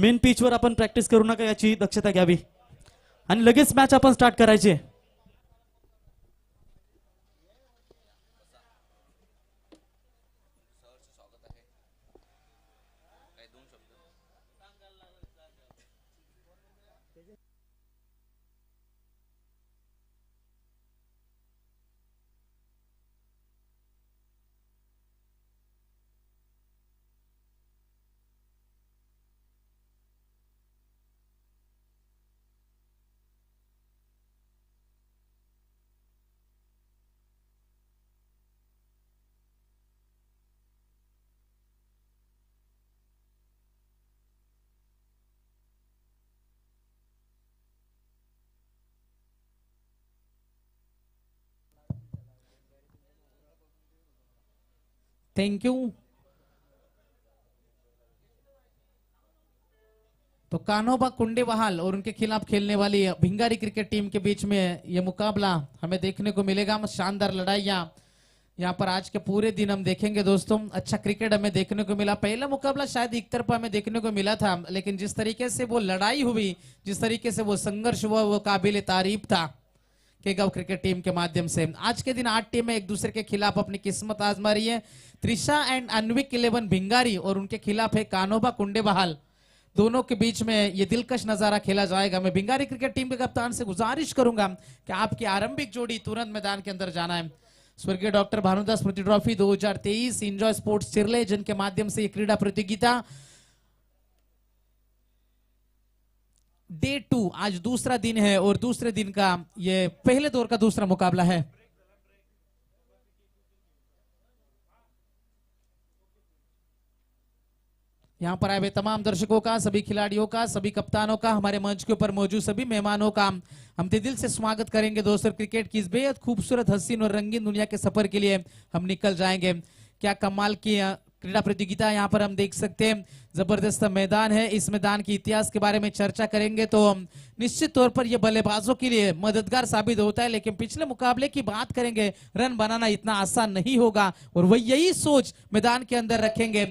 Main पिचवर आपण practice करू नका याची दक्षता घ्यावी आणि लगेच मॅच आपण स्टार्ट करायची. Thank you. तो कान्होबा कुंडेबहाल और उनके खिलाफ खेलने वाली भिंगारी क्रिकेट टीम के बीच में ये मुकाबला हमें देखने को मिलेगा. शानदार लड़ाइयां यहाँ पर आज के पूरे दिन हम देखेंगे दोस्तों. अच्छा क्रिकेट हमें देखने को मिला. पहला मुकाबला शायद एक तरफा हमें देखने को मिला था, लेकिन जिस तरीके से वो लड़ाई हुई, जिस तरीके से वो संघर्ष हुआ, वो काबिल तारीफ था केगांव क्रिकेट टीम के माध्यम से. आज के दिन 8 टीमें एक दूसरे के खिलाफ अपनी किस्मत आजमा रही है. त्रिशा एंड अन्विक 11 भिंगारी और उनके खिलाफ है कान्होबा कुंडेबहाल. दोनों के बीच में ये दिलकश नजारा खेला जाएगा. मैं भिंगारी क्रिकेट टीम के कप्तान से गुजारिश करूंगा कि आपकी आरंभिक जोड़ी तुरंत मैदान के अंदर जाना है. स्वर्गीय डॉक्टर भानुदास स्मृति ट्रॉफी 2023 इंजॉय स्पोर्ट्स चिरले, जिनके माध्यम से ये क्रीडा प्रतियोगिता डे 2 आज दूसरा दिन है और दूसरे दिन का ये पहले दौर का दूसरा मुकाबला है. यहाँ पर आए हुए तमाम दर्शकों का, सभी खिलाड़ियों का, सभी कप्तानों का, हमारे मंच के ऊपर मौजूद सभी मेहमानों का हम दिल से स्वागत करेंगे दोस्तों. क्रिकेट की इस बेहद खूबसूरत, हसीन और रंगीन दुनिया के सफर के लिए हम निकल जाएंगे. क्या कमाल की क्रीडा प्रतियोगिता यहाँ पर हम देख सकते हैं. जबरदस्त मैदान है. इस मैदान के इतिहास के बारे में चर्चा करेंगे तो निश्चित तौर पर यह बल्लेबाजों के लिए मददगार साबित होता है, लेकिन पिछले मुकाबले की बात करेंगे, रन बनाना इतना आसान नहीं होगा और वही यही सोच मैदान के अंदर रखेंगे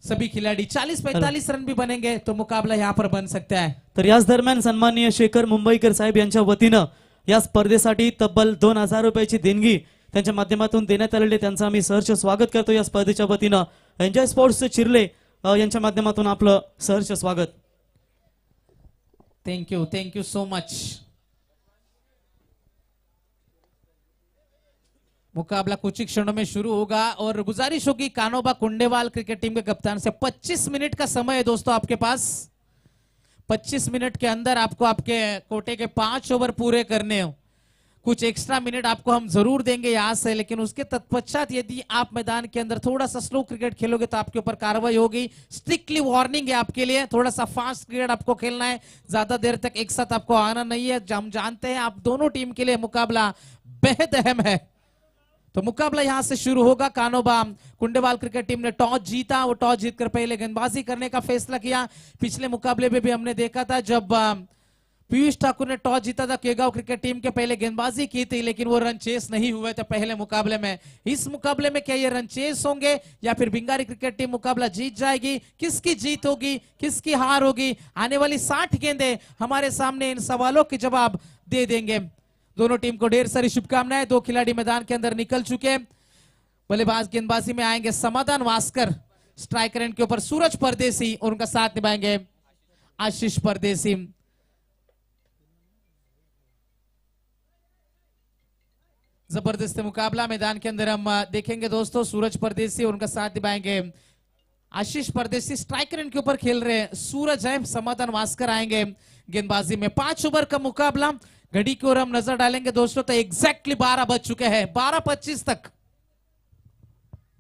सभी खिलाड़ी. 40-45 रन भी बनेंगे तो मुकाबला यहाँ पर बन सकता है. तर याच दरम्यान सन्माननीय शेखर मुंबईकर साहेब यांच्या वतीनं या स्पर्धेसाठी तब्बल 2000 रुपयाची देणगी त्यांच्या माध्यमातून देण्यात आलेली. त्यांचं आम्ही सहर्ष स्वागत करतो या स्पर्धेच्या वतीनं. एन्जॉय स्पोर्ट्स चिरले यांच्या माध्यमातून आपलं सहर्ष स्वागत. Thank you so much. मुकाबला कुछ ही क्षणों में शुरू होगा और गुजारिश होगी कान्होबा कुंडेबहाल क्रिकेट टीम के कप्तान से 25 मिनट का समय है दोस्तों आपके पास. 25 मिनट के अंदर आपको आपके कोटे के 5 ओवर पूरे करने हो. कुछ एक्स्ट्रा मिनट आपको हम जरूर देंगे यहां से, लेकिन उसके तत्पश्चात यदि आप मैदान के अंदर थोड़ा सा स्लो क्रिकेट खेलोगे तो आपके ऊपर कार्रवाई होगी. स्ट्रिक्टली वार्निंग है आपके लिए. थोड़ा सा फास्ट क्रिकेट आपको खेलना है, ज्यादा देर तक एक साथ आपको आना नहीं है. हम जानते हैं आप दोनों टीम के लिए मुकाबला बेहद अहम है. तो मुकाबला यहां से शुरू होगा. कान्होबा कुंडेबहाल क्रिकेट टीम ने टॉस जीता. वो टॉस जीतकर पहले गेंदबाजी करने का फैसला किया. पिछले मुकाबले में भी हमने देखा था जब पीयूष ठाकुर ने टॉस जीता था, केगांव क्रिकेट टीम के पहले गेंदबाजी की थी, लेकिन वो रन चेस नहीं हुए थे पहले मुकाबले में. इस मुकाबले में क्या ये रन चेस होंगे या फिर भिंगारी क्रिकेट टीम मुकाबला जीत जाएगी? किसकी जीत होगी, किसकी हार होगी? आने वाली 60 गेंदें हमारे सामने इन सवालों के जवाब दे देंगे. दोनों टीम को ढेर सारी शुभकामनाएं. 2 खिलाड़ी मैदान के अंदर निकल चुके. बल्लेबाज गेंदबाजी में आएंगे समाधान वास्कर, स्ट्राइकर एंड के ऊपर सूरज परदेसी और उनका साथ निभाएंगे आशीष परदेसी. जबरदस्त मुकाबला मैदान के अंदर हम देखेंगे दोस्तों. सूरज परदेसी और उनका साथ निभाएंगे आशीष परदेसी. स्ट्राइकर एंड के ऊपर खेल रहे सूरज है. समाधान वास्कर आएंगे गेंदबाजी में. 5 ओवर का मुकाबला. घड़ी की ओर हम नजर डालेंगे दोस्तों तो एग्जैक्टली 12 बज चुके हैं. 12:25 तक.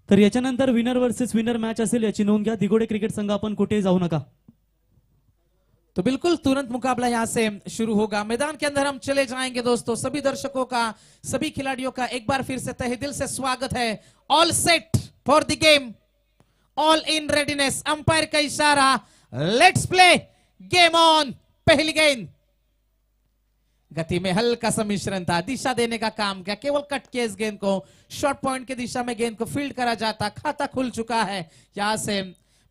तर याच्यानंतर विनर वर्सेस विनर मॅच असेल याची नोंद घ्या. दिगोडे क्रिकेट संघ आपण कुठेही जाऊ नका. तो बिल्कुल तुरंत मुकाबला यहां से शुरू होगा. मैदान के अंदर हम चले जाएंगे दोस्तों. सभी दर्शकों का, सभी खिलाड़ियों का एक बार फिर से तहे दिल से स्वागत है. All set for the game, all in readiness. Umpire का इशारा, लेट्स प्ले, गेम ऑन. पहली गेंद. गति में हल्का सा मिश्रण था. दिशा देने का काम किया, केवल कट के इस गेंद को शॉर्ट पॉइंट की दिशा में गेंद को फील्ड करा जाता. खाता खुल चुका है यहां से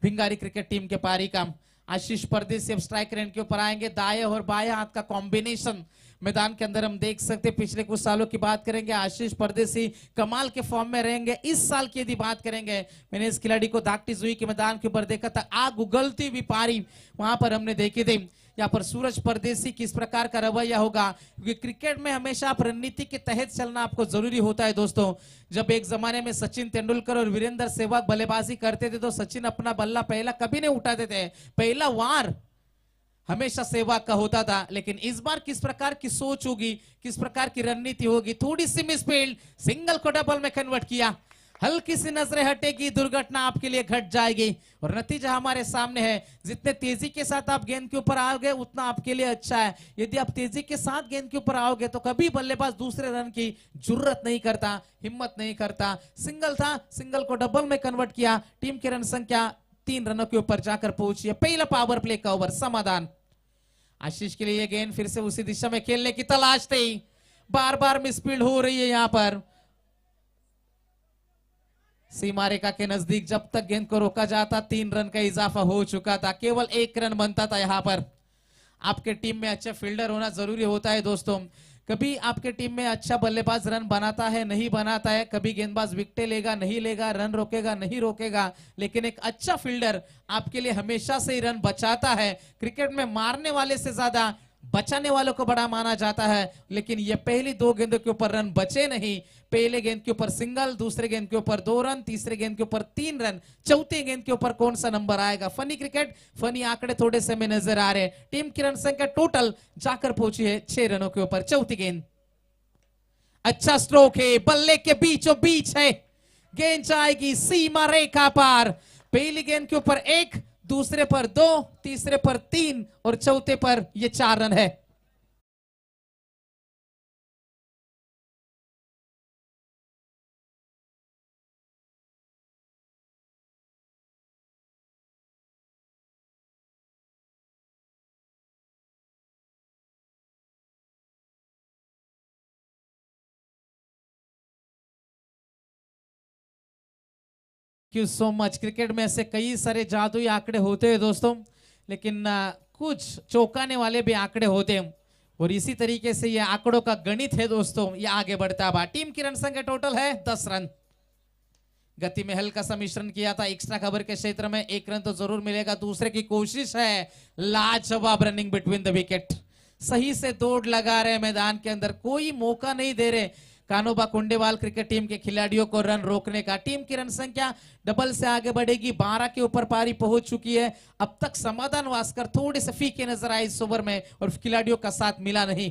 भिंगारी क्रिकेट टीम के पारी का. आशीष परदेसी अब स्ट्राइक रेंज के ऊपर आएंगे। दाएं और बाएं हाथ का कॉम्बिनेशन मैदान के अंदर हम देख सकते हैं। पिछले कुछ सालों की बात करेंगे, आशीष परदेसी कमाल के फॉर्म में रहेंगे। इस साल की यदि बात करेंगे, मैंने इस खिलाड़ी को दागटी जुई के मैदान के ऊपर देखा था, आग उगलती हुई पारी वहां पर हमने देखी थी। यहाँ पर सूरज परदेसी किस प्रकार का रवैया होगा, क्योंकि क्रिकेट में हमेशा आप रणनीति के तहत चलना आपको जरूरी होता है दोस्तों। जब एक जमाने में सचिन तेंदुलकर और वीरेंद्र सहवाग बल्लेबाजी करते थे तो सचिन अपना बल्ला पहला कभी नहीं उठाते थे, पहला वार हमेशा सहवाग का होता था। लेकिन इस बार किस प्रकार की सोच होगी, किस प्रकार की रणनीति होगी, थोड़ी सी मिसफील्ड, सिंगल को डबल में कन्वर्ट किया, हल्की सी नजरें हटेगी, दुर्घटना आपके लिए घट जाएगी और नतीजा हमारे सामने है। जितने तेजी के साथ आप गेंद के ऊपर आओगे उतना आपके लिए अच्छा है। यदि आप तेजी के साथ गेंद के ऊपर आओगे तो कभी बल्लेबाज दूसरे रन की जरूरत नहीं करता, हिम्मत नहीं करता। सिंगल था, सिंगल को डबल में कन्वर्ट किया, टीम की रन संख्या 3 रनों के ऊपर जाकर पहुंची है। पहला पावर प्ले का ओवर समाधान। आशीष के लिए गेंद फिर से उसी दिशा में खेलने की तलाश थी, बार बार मिसफील्ड हो रही है। यहां पर सीमा रेखा के नजदीक जब तक गेंद को रोका जाता 3 रन का इजाफा हो चुका था, केवल 1 रन बनता था। यहां पर आपके टीम में अच्छा फील्डर होना जरूरी होता है दोस्तों। कभी आपके टीम में अच्छा बल्लेबाज रन बनाता है, नहीं बनाता है, कभी गेंदबाज विकेट लेगा, नहीं लेगा, रन रोकेगा, नहीं रोकेगा, लेकिन एक अच्छा फील्डर आपके लिए हमेशा से ही रन बचाता है। क्रिकेट में मारने वाले से ज्यादा बचाने वालों को बड़ा माना जाता है, लेकिन ये पहली 2 गेंदों के ऊपर रन बचे नहीं। पहले गेंद के ऊपर सिंगल, दूसरे गेंद के ऊपर 2 रन, तीसरे गेंद के ऊपर 3 रन, चौथे गेंद के ऊपर कौन सा नंबर आएगा। फनी क्रिकेट, फनी आंकड़े थोड़े से में नजर आ रहे। टीम की रन संख्या टोटल जाकर पहुंची है 6 रनों के ऊपर। चौथी गेंद, अच्छा स्ट्रोक है, बल्ले के बीचों बीच है, गेंद जाएगी सीमा रेखा पार। पहली गेंद के ऊपर 1, दूसरे पर 2, तीसरे पर 3 और चौथे पर ये 4 रन है। Thank you so much. Cricket में ऐसे कई सारे जादुई आंकड़े होते हैं दोस्तों, लेकिन कुछ चौंकाने वाले भी आंकड़े होते हैं और इसी तरीके से ये आंकड़ों का गणित है दोस्तों। ये आगे बढ़ता है। टीम की रन संख्या टोटल है 10 रन। गति में हल्का सा मिश्रण किया था, एक्स्ट्रा कवर के क्षेत्र में 1 रन तो जरूर मिलेगा। दूसरे की कोशिश है, लाजवाब रनिंग बिटवीन द विकेट, सही से दौड़ लगा रहे मैदान के अंदर, कोई मौका नहीं दे रहे कानोबा कुंडेवाल क्रिकेट टीम के खिलाड़ियों को रन रोकने का। टीम की रन संख्या डबल से आगे बढ़ेगी, 12 के ऊपर पारी पहुंच चुकी है। अब तक समाधान वास्कर थोड़े से फीके नजर आए इस ओवर में और खिलाड़ियों का साथ मिला नहीं।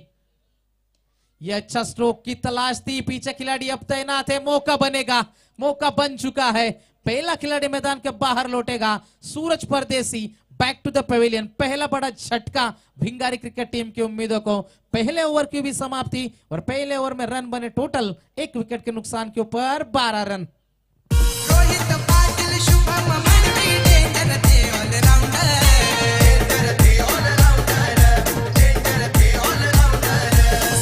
यह अच्छा स्ट्रोक की तलाश थी, पीछे खिलाड़ी अब तैनात है, मौका बनेगा, मौका बन चुका है। पहला खिलाड़ी मैदान के बाहर लौटेगा, सूरज परदेसी बैक टू द पवेलियन। पहला बड़ा झटका भिंगारी क्रिकेट टीम की उम्मीदों को। पहले ओवर की भी समाप्ति और पहले ओवर में रन बने टोटल 1 विकेट के नुकसान के ऊपर 12 रन। रोहित पाटिल, शुभम मनवी, डेंजर थे ऑलराउंडर, डेंजर थे ऑलराउंडर, डेंजर थे ऑलराउंडर।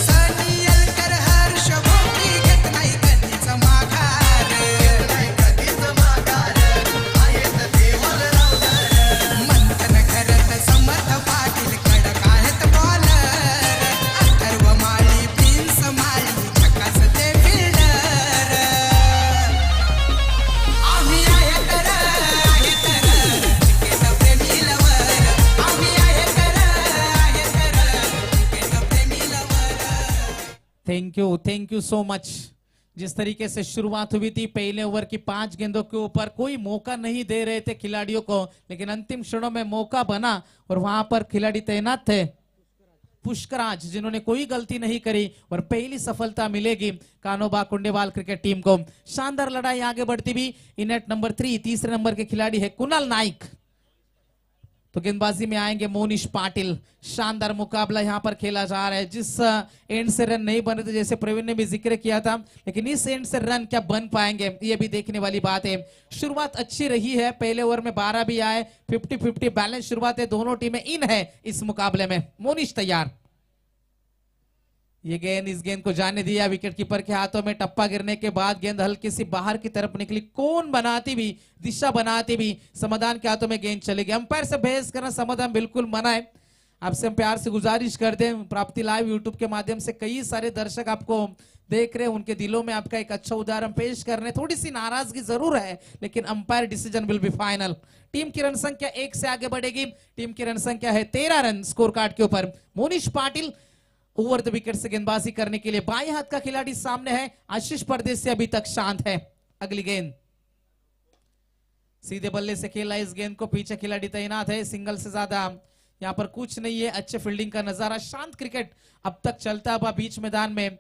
सनी अलकर, हर्ष भोगी, घेत नाही कधीच माघार, घेत नाही कधीच माघार, आहेत ते ऑलराउंडर। मंथन करत समर्थ पाटील, कडक आहेत बॉलर, अथर्व माळी, प्रिन्स माळी, झकास ते फिल्डर। आम्ही आहे तर क्रिकेट प्रेमी लवर, आम्ही आहे तर क्रिकेट प्रेमी lover. Thank you so much. जिस तरीके से शुरुआत हुई थी, पहले ओवर की 5 गेंदों के ऊपर कोई मौका नहीं दे रहे थे खिलाड़ियों को, लेकिन अंतिम क्षणों में मौका बना और वहां पर खिलाड़ी तैनात थे। पुष्कराज जिन्होंने कोई गलती नहीं करी और पहली सफलता मिलेगी कानोबा कुंडेवाल क्रिकेट टीम को। शानदार लड़ाई आगे बढ़ती भी। इनेट नंबर 3 तीसरे नंबर के खिलाड़ी है कुणाल नाइक, तो गेंदबाजी में आएंगे मोनिश पाटिल। शानदार मुकाबला यहां पर खेला जा रहा है। जिस एंड से रन नहीं बने थे, जैसे प्रवीण ने भी जिक्र किया था, लेकिन इस एंड से रन क्या बन पाएंगे ये भी देखने वाली बात है। शुरुआत अच्छी रही है, पहले ओवर में 12 भी आए, 50-50 बैलेंस शुरुआत है, दोनों टीमें इन है इस मुकाबले में। मोनिश तैयार, ये गेंद, इस गेंद को जाने दिया, विकेट कीपर के हाथों में टप्पा गिरने के बाद गेंद हल्की सी बाहर की तरफ निकली, कोन बनाती भी, दिशा बनाती भी समाधान के हाथों में गेंद चलेगी। अंपायर से बहस करना समाधान बिल्कुल मना है। आपसे हम प्यार से गुजारिश करते हैं, प्राप्ति लाइव यूट्यूब के माध्यम से कई सारे दर्शक आपको देख रहे हैं, उनके दिलों में आपका एक अच्छा उदाहरण पेश करने, थोड़ी सी नाराजगी जरूर है, लेकिन umpire decision will be final. Team की रन संख्या 1 से आगे बढ़ेगी। टीम की रन संख्या है 13 रन स्कोर कार्ड के ऊपर। Monish Patil over the wicket से गेंदबाजी करने के लिए, बाएं हाथ का खिलाड़ी सामने है। आशीष परदेसी अभी तक शांत है। अगली गेंद सीधे बल्ले से खेला, इस गेंद को पीछे खिलाड़ी तैनात है। सिंगल से ज्यादा यहां पर कुछ नहीं है। अच्छे फील्डिंग का नजारा, शांत क्रिकेट अब तक चलता हुआ बीच मैदान में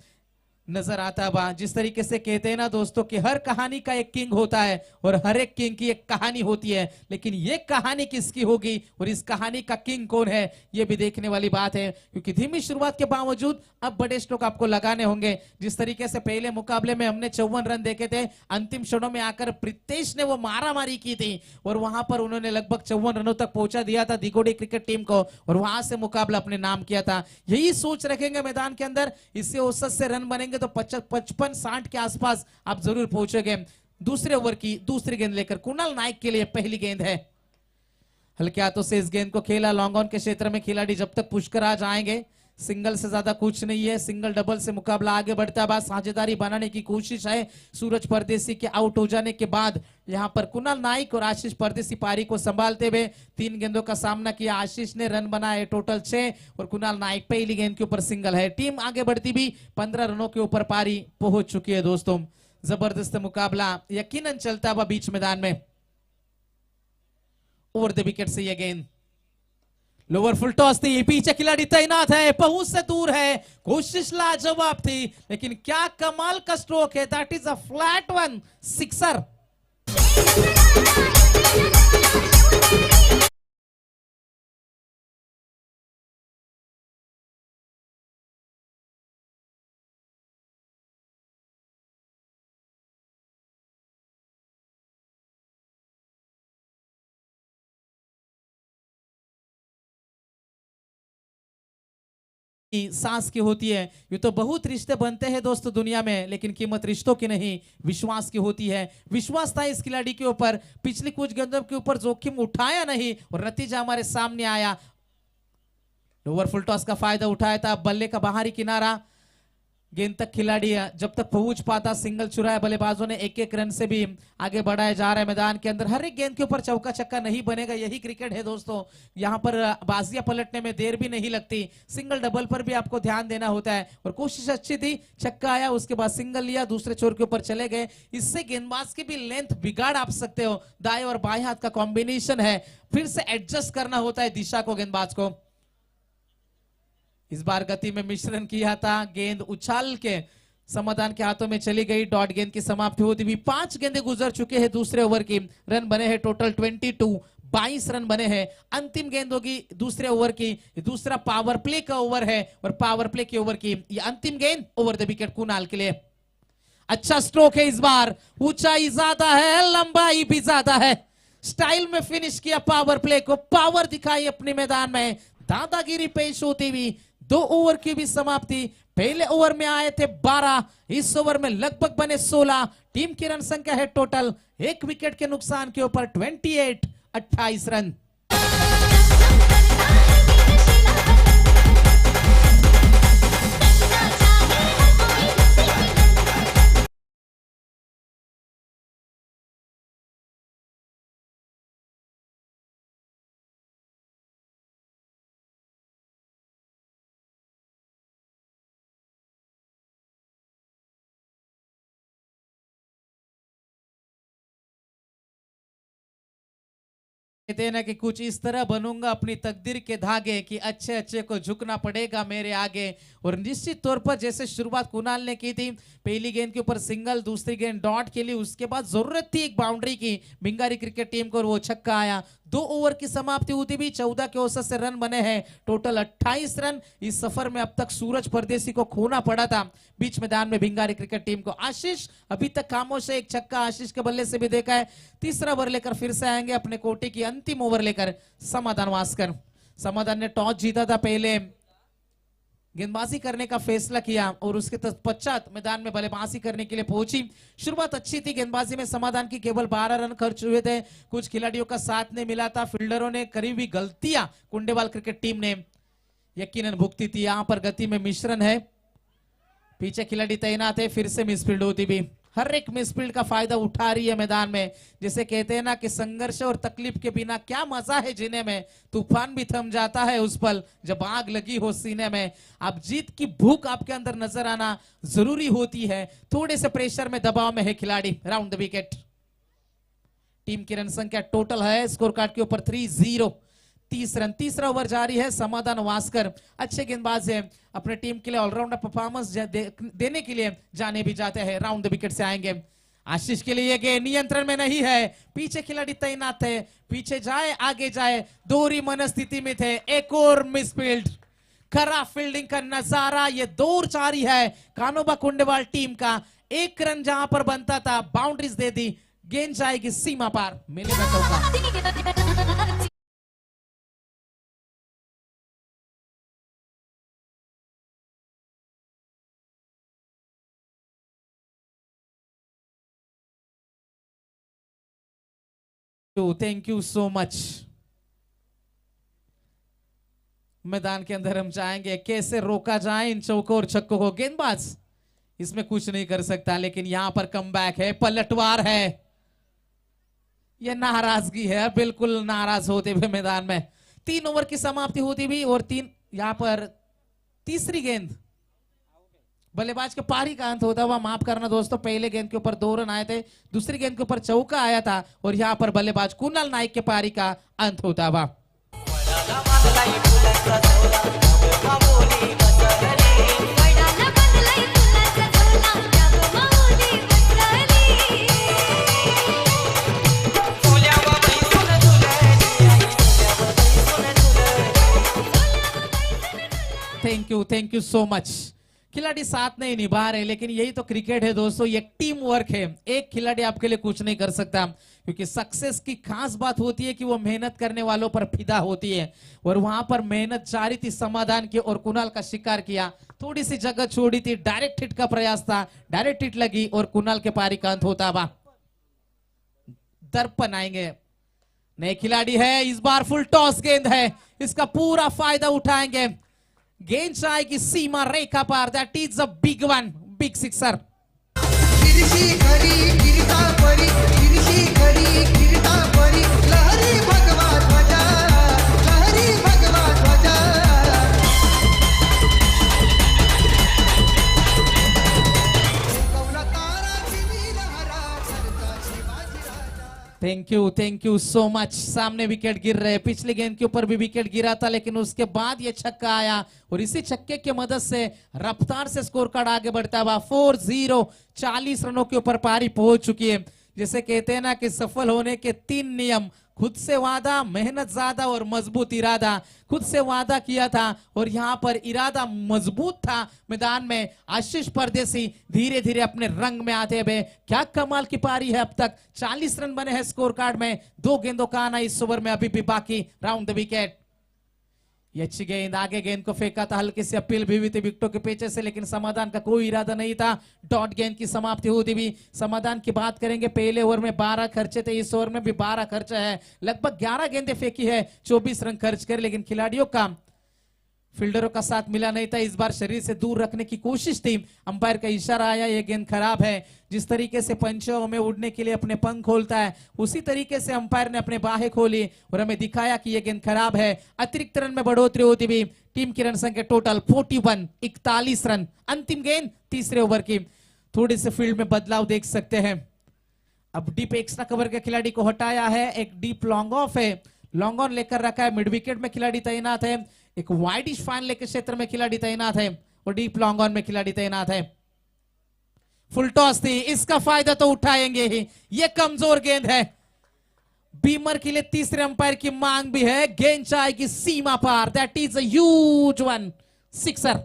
नजर आता हुआ। जिस तरीके से कहते हैं ना दोस्तों कि हर कहानी का एक किंग होता है और हर एक किंग की एक कहानी होती है, लेकिन ये कहानी किसकी होगी और इस कहानी का किंग कौन है, ये भी देखने वाली बात है। क्योंकि धीमी शुरुआत के बावजूद अब बड़े स्ट्रोक आपको लगाने होंगे। जिस तरीके से पहले मुकाबले में हमने 54 रन देखे थे, अंतिम क्षणों में आकर प्रीतेश ने वो मारामारी की थी और वहां पर उन्होंने लगभग 54 रनों तक पहुंचा दिया था दिगोड़ी क्रिकेट टीम को और वहां से मुकाबला अपने नाम किया था। यही सोच रखेंगे मैदान के अंदर, इससे औसत से रन बनेंगे तो 55-60 के आसपास आप जरूर पहुंचोगे। दूसरे ओवर की दूसरी गेंद लेकर कुणाल नायक के लिए पहली गेंद है। हल्के हाथों से इस गेंद को खेला, लॉन्ग ऑन के क्षेत्र में खिलाड़ी जब तक पुष्कर आ जाएंगे, सिंगल से ज्यादा कुछ नहीं है। सिंगल डबल से मुकाबला आगे बढ़ता है, साझेदारी बनाने की कोशिश है। सूरज परदेसी के आउट हो जाने के बाद यहां पर कुणाल नाइक और आशीष परदेसी पारी को संभालते हुए 3 गेंदों का सामना किया। आशीष ने रन बनाए टोटल 6 और कुणाल नाइक पहली गेंद के ऊपर सिंगल है। टीम आगे बढ़ती भी 15 रनों के ऊपर पारी पहुंच चुकी है। दोस्तों जबरदस्त मुकाबला यकीनन चलता हुआ बीच मैदान में। ओवर द विकेट से यह गेंद लोअर फुल टॉस थी, पीछे खिलाड़ी तैनात है, पहुंच से दूर है, कोशिश लाजवाब थी, लेकिन क्या कमाल का स्ट्रोक है। That is a flat one sixer. सांस की होती है। ये तो बहुत रिश्ते बनते हैं दोस्तों दुनिया में, लेकिन कीमत रिश्तों की नहीं विश्वास की होती है। विश्वास था इस खिलाड़ी के ऊपर, पिछली कुछ गेंदों के ऊपर जोखिम उठाया नहीं और नतीजा हमारे सामने आया। लोअर फुल टॉस का फायदा उठाया था। बल्ले का बाहरी किनारा, गेंद तक खिलाड़ी जब तक पहुंच पाता, सिंगल चुराया बल्लेबाजों ने। 1-1 रन से भी आगे बढ़ाया जा रहा है मैदान के अंदर। हर एक गेंद के ऊपर चौका छक्का नहीं बनेगा, यही क्रिकेट है दोस्तों। यहां पर बाजियां पलटने में देर भी नहीं लगती। सिंगल डबल पर भी आपको ध्यान देना होता है और कोशिश अच्छी थी, छक्का आया, उसके बाद सिंगल लिया, दूसरे छोर के ऊपर चले गए। इससे गेंदबाज की भी लेंथ बिगाड़ आप सकते हो। दाएं और बाएं हाथ का कॉम्बिनेशन है, फिर से एडजस्ट करना होता है दिशा को गेंदबाज को। इस बार गति में मिश्रण किया था, गेंद उछाल के समाधान के हाथों में चली गई। डॉट गेंद की समाप्ति होती भी 5 गेंदें गुजर चुके हैं दूसरे ओवर की। रन बने हैं टोटल 22 रन बने हैं। अंतिम गेंद होगी दूसरे ओवर की। दूसरा पावर प्ले का ओवर है और पावर प्ले के ओवर की ये अंतिम गेंद ओवर द विकेट कुणाल के लिए। अच्छा स्ट्रोक है इस बार, ऊंचाई ज्यादा है, लंबाई भी ज्यादा है। स्टाइल में फिनिश किया पावर प्ले को, पावर दिखाई अपने मैदान में, दादागिरी पेश होती हुई। 2 ओवर की भी समाप्ति। पहले ओवर में आए थे 12, इस ओवर में लगभग बने 16। टीम की रन संख्या है टोटल 1 विकेट के नुकसान के ऊपर 28 रन। कहते हैं ना कि कुछ इस तरह बनूंगा अपनी तकदीर के धागे कि अच्छे अच्छे को झुकना पड़ेगा मेरे आगे। और निश्चित तौर पर जैसे शुरुआत कुणाल ने की थी, पहली गेंद के ऊपर सिंगल, दूसरी गेंद डॉट के लिए, उसके बाद जरूरत थी एक बाउंड्री की भिंगारी क्रिकेट टीम को और वो छक्का आया। 2 ओवर की समाप्ति होती भी 14 के औसत से रन बने हैं, टोटल 28 रन। इस सफर में अब तक सूरज परदेसी को खोना पड़ा था बीच मैदान में भिंगारी क्रिकेट टीम को। आशीष अभी तक खामोश है, एक छक्का आशीष के बल्ले से भी देखा है। तीसरा ओवर लेकर फिर से आएंगे अपने कोटे की अंतिम ओवर लेकर समाधान वास्कर। समाधान ने टॉस जीता था पहले, गेंदबाजी करने का फैसला किया और उसके पश्चात मैदान में बल्लेबाजी करने के लिए पहुंची। शुरुआत अच्छी थी गेंदबाजी में, समाधान की केवल 12 रन खर्च हुए थे। कुछ खिलाड़ियों का साथ नहीं मिला था, फील्डरों ने करीबी गलतियां कुंडेवाल क्रिकेट टीम ने यकीनन भुगती थी। यहां पर गति में मिश्रण है, पीछे खिलाड़ी तैनात है, फिर से मिसफील्ड होती भी। हर एक मिसफील्ड का फायदा उठा रही है मैदान में। जैसे कहते हैं ना कि संघर्ष और तकलीफ के बिना क्या मजा है जीने में, तूफान भी थम जाता है उस पल जब आग लगी हो सीने में। अब जीत की भूख आपके अंदर नजर आना जरूरी होती है। थोड़े से प्रेशर में, दबाव में है खिलाड़ी। Round the wicket. टीम की रन संख्या टोटल है स्कोर कार्ड के ऊपर 3-0। 30 रन। तीसरा ओवर जारी है। समाधान वास्कर अच्छे गेंदबाज है, अपने टीम के लिए ऑलराउंडर परफॉर्मेंस देने के लिए जाने भी जाते हैं। राउंड द विकेट से आएंगे। आशीष के लिए गेंद नियंत्रण में नहीं है, पीछे खिलाड़ी तैनात थे, पीछे जाए आगे जाए, दोहरी मनस्थिति में थे। एक और मिसफील्ड। खराब फील्डिंग का नजारा ये दौर जारी है कानोबा कुंडेवाल टीम का। एक रन जहां पर बनता था, बाउंड्रीज दे दी, गेंद जाएगी सीमा पार, मिलेगा चौका। Thank you so much. मैदान के अंदर हम चाहेंगे कैसे रोका जाए इन चौकों और छक्कों को। गेंदबाज इसमें कुछ नहीं कर सकता, लेकिन यहां पर कमबैक है, पलटवार है। यह नाराजगी है, बिल्कुल नाराज होते हुए मैदान में। 3 ओवर की समाप्ति होती भी और यहां पर तीसरी गेंद बल्लेबाज के पारी का अंत होता हुआ। माफ करना दोस्तों, पहले गेंद के ऊपर 2 रन आए थे, दूसरी गेंद के ऊपर चौका आया था और यहां पर बल्लेबाज कुणाल नाइक के पारी का अंत होता हुआ। Thank you so much. खिलाड़ी साथ नहीं निभा रहे, लेकिन यही तो क्रिकेट है दोस्तों, ये टीम वर्क है। एक खिलाड़ी आपके लिए कुछ नहीं कर सकता, क्योंकि सक्सेस की खास बात होती है कि वो मेहनत करने वालों पर फिदा होती है। और वहां पर मेहनत जारी थी समाधान की और कुणाल का शिकार किया। थोड़ी सी जगह छोड़ी थी, डायरेक्ट हिट का प्रयास था, डायरेक्ट हिट लगी और कुणाल के पारी का अंत होता हुआ। दर्पण आएंगे, नए खिलाड़ी है, इस बार फुल टॉस गेंद है, इसका पूरा फायदा उठाएंगे। गेंद जाएगी सीमा रेखा पार। That is a big one, big sixer. गिरशी घरी गिरता परी, गिरशी घरी गिरता परी, लहरी भगवा ध्वजा, लहरी भगवा ध्वजा। कौला तारा चिनी लहरा, करता शिवाजी राजा। Thank you so much. सामने विकेट गिर रहे, पिछली गेंद के ऊपर भी विकेट गिरा था, लेकिन उसके बाद ये छक्का आया और इसी छक्के की मदद से रफ्तार से स्कोर कार्ड आगे बढ़ता हुआ 4-0। 40 रनों के ऊपर पारी पहुंच चुकी है। जैसे कहते हैं ना कि सफल होने के 3 नियम, खुद से वादा, मेहनत ज्यादा और मजबूत इरादा। खुद से वादा किया था और यहां पर इरादा मजबूत था। मैदान में आशीष परदेसी धीरे धीरे अपने रंग में आते हुए, क्या कमाल की पारी है। अब तक 40 रन बने हैं स्कोर कार्ड में, 2 गेंदों का आना इस ओवर में अभी भी बाकी। Round the wicket. ये अच्छी गेंद, आगे गेंद को फेंका था, हल्की सी अपील भी हुई थी विकेटों के पीछे से, लेकिन समाधान का कोई इरादा नहीं था। डॉट गेंद की समाप्ति होती भी। समाधान की बात करेंगे, पहले ओवर में 12 खर्चे थे, इस ओवर में भी 12 खर्चा है। लगभग 11 गेंदें फेंकी है, 24 रन खर्च कर, लेकिन खिलाड़ियों का, फील्डरों का साथ मिला नहीं था। इस बार शरीर से दूर रखने की कोशिश थी, अंपायर का इशारा आया, ये गेंद खराब है। जिस तरीके से पंचों में उड़ने के लिए अपने पंख खोलता है, उसी तरीके से अंपायर ने अपने बाहें खोली और हमें दिखाया कि यह गेंद खराब है। अतिरिक्त रन में बढ़ोतरी होती भी। टीम की रन संख्या टोटल 41, 41 रन। अंतिम गेंद तीसरे ओवर की। थोड़ी से फील्ड में बदलाव देख सकते हैं। अब डीप एक्स्ट्रा कवर के खिलाड़ी को हटाया है, एक डीप लॉन्ग ऑफ है, लॉन्ग ऑन लेकर रखा है। मिड विकेट में खिलाड़ी तैनात है, एक वाइडिश फाइनल के क्षेत्र में खिलाड़ी तैनात है और डीप लॉन्ग ऑन में खिलाड़ी तैनात है। फुल टॉस थी, इसका फायदा तो उठाएंगे ही। ये कमजोर गेंद है, बीमर के लिए तीसरे अंपायर की मांग भी है। गेंद जाएगी सीमा पार। That is a huge one, sixer.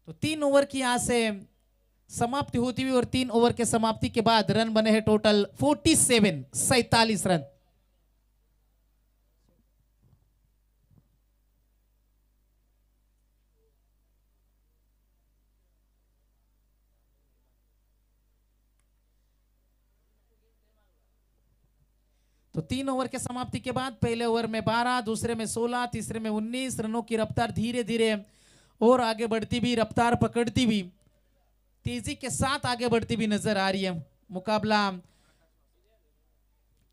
तो 3 ओवर की यहां से समाप्ति होती हुई और 3 ओवर के समाप्ति के बाद रन बने हैं टोटल 47 रन। तो 3 ओवर के समाप्ति के बाद पहले ओवर में 12, दूसरे में 16, तीसरे में 19 रनों की रफ्तार धीरे धीरे और आगे बढ़ती भी, रफ्तार पकड़ती भी, तेजी के साथ आगे बढ़ती भी नजर आ रही है। मुकाबला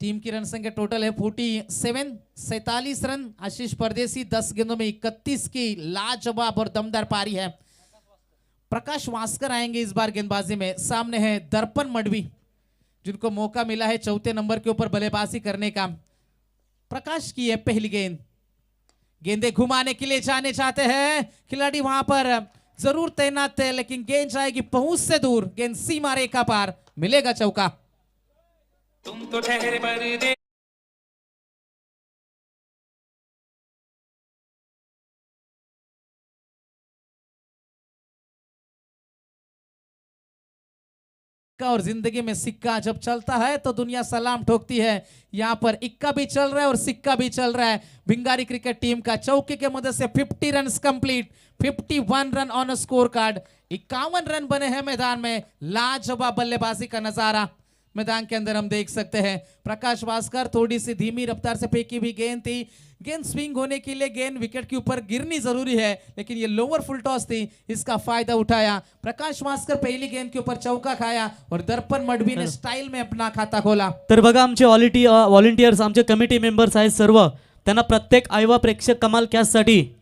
टीम की रन संख्या टोटल है 47 रन। आशीष परदेसी 10 गेंदों में 31 की लाजवाब और दमदार पारी है। प्रकाश वास्कर आएंगे इस बार गेंदबाजी में। सामने है दर्पण मडवी, जिनको मौका मिला है चौथे नंबर के ऊपर बल्लेबाजी करने का। प्रकाश की है पहली गेंद। गेंदे घुमाने के लिए जाने चाहते हैं खिलाड़ी, वहां पर जरूर तैनात है, लेकिन गेंद जाएगी पहुंच से दूर। गेंद सीमा रेखा पार, मिलेगा चौका। तुम तो ठहरे परदेसी। और जिंदगी में सिक्का जब चलता है तो दुनिया सलाम ठोकती है। यहां पर इक्का भी चल रहा है और सिक्का भी चल रहा है। भिंगारी क्रिकेट टीम का चौके के मदद से 50 run complete, 51 run on score card, 51 run बने हैं मैदान में। लाजवाब बल्लेबाजी का नजारा मैदान के अंदर हम देख सकते हैं। प्रकाश वास्कर थोड़ी सी धीमी रफ्तार से फेंकी भी गेंद थी। गेंद स्विंग होने के लिए गेंद विकेट के ऊपर गिरनी जरूरी है, लेकिन ये लोअर फुल टॉस थी, इसका फायदा उठाया प्रकाश वास्कर। पहली गेंद के ऊपर चौका खाया और दर्पण मडवी ने स्टाइल में अपना खाता खोला। तर बघा आमचे व्हॉलेंटियर्स, आमचे कमिटी मेंबर्स आहेत सर्व, त्यांना प्रत्येक आयवा प्रेक्षक कमाल कॅचसाठी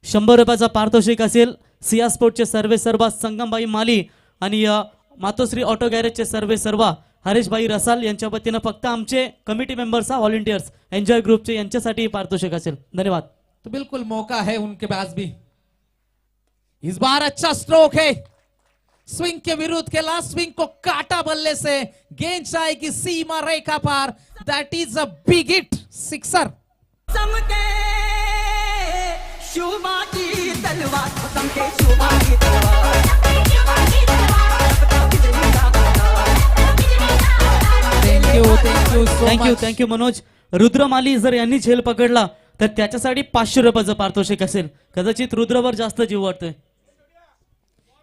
100 रुपयाचा पारितोषिक असेल। सिया स्पोर्टचे सर्वे संगमबाई माली आणि मातोश्री ऑटो गॅरेजचे सर्व हरीशभाई रसाल यांच्या वतीनं फक्त आमचे कमिटी मेंबर्स, व्हॉलेंटियर्स, एन्जॉय ग्रुपचे यांच्यासाठी पारितोषिक असेल। धन्यवाद। तो बिल्कुल मौका है उनके पास भी। इस बार अच्छा स्ट्रोक है, स्विंग के विरुद्ध खेला, स्विंग को काटा बल्ले से, गेंद जाएगी सीमा रेखा पार। That is a big hit, sixer. चमके शुभा की तलवार, चमके शुभा की तलवार। थँक्यू मनोज। रुद्रमाली जर यांनी झेल पकडला तर त्याच्यासाठी 500 रुपयाचं पारितोषिक असेल। कदाचित रुद्रवर जास्त जीव वाटतोय।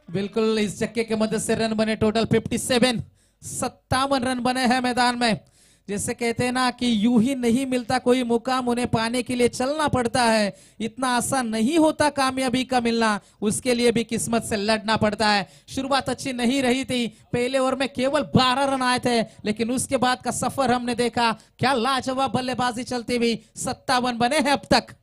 बिल्कुल इस चक्के के मदद से रन बने टोटल 57 रन बने हैं मैदान में। जैसे कहते हैं ना कि यूं ही नहीं मिलता कोई मुकाम, उन्हें पाने के लिए चलना पड़ता है। इतना आसान नहीं होता कामयाबी का मिलना, उसके लिए भी किस्मत से लड़ना पड़ता है। शुरुआत अच्छी नहीं रही थी, पहले ओवर में केवल 12 रन आए थे, लेकिन उसके बाद का सफर हमने देखा, क्या लाजवाब बल्लेबाजी चलती हुई। 57 बने हैं अब तक।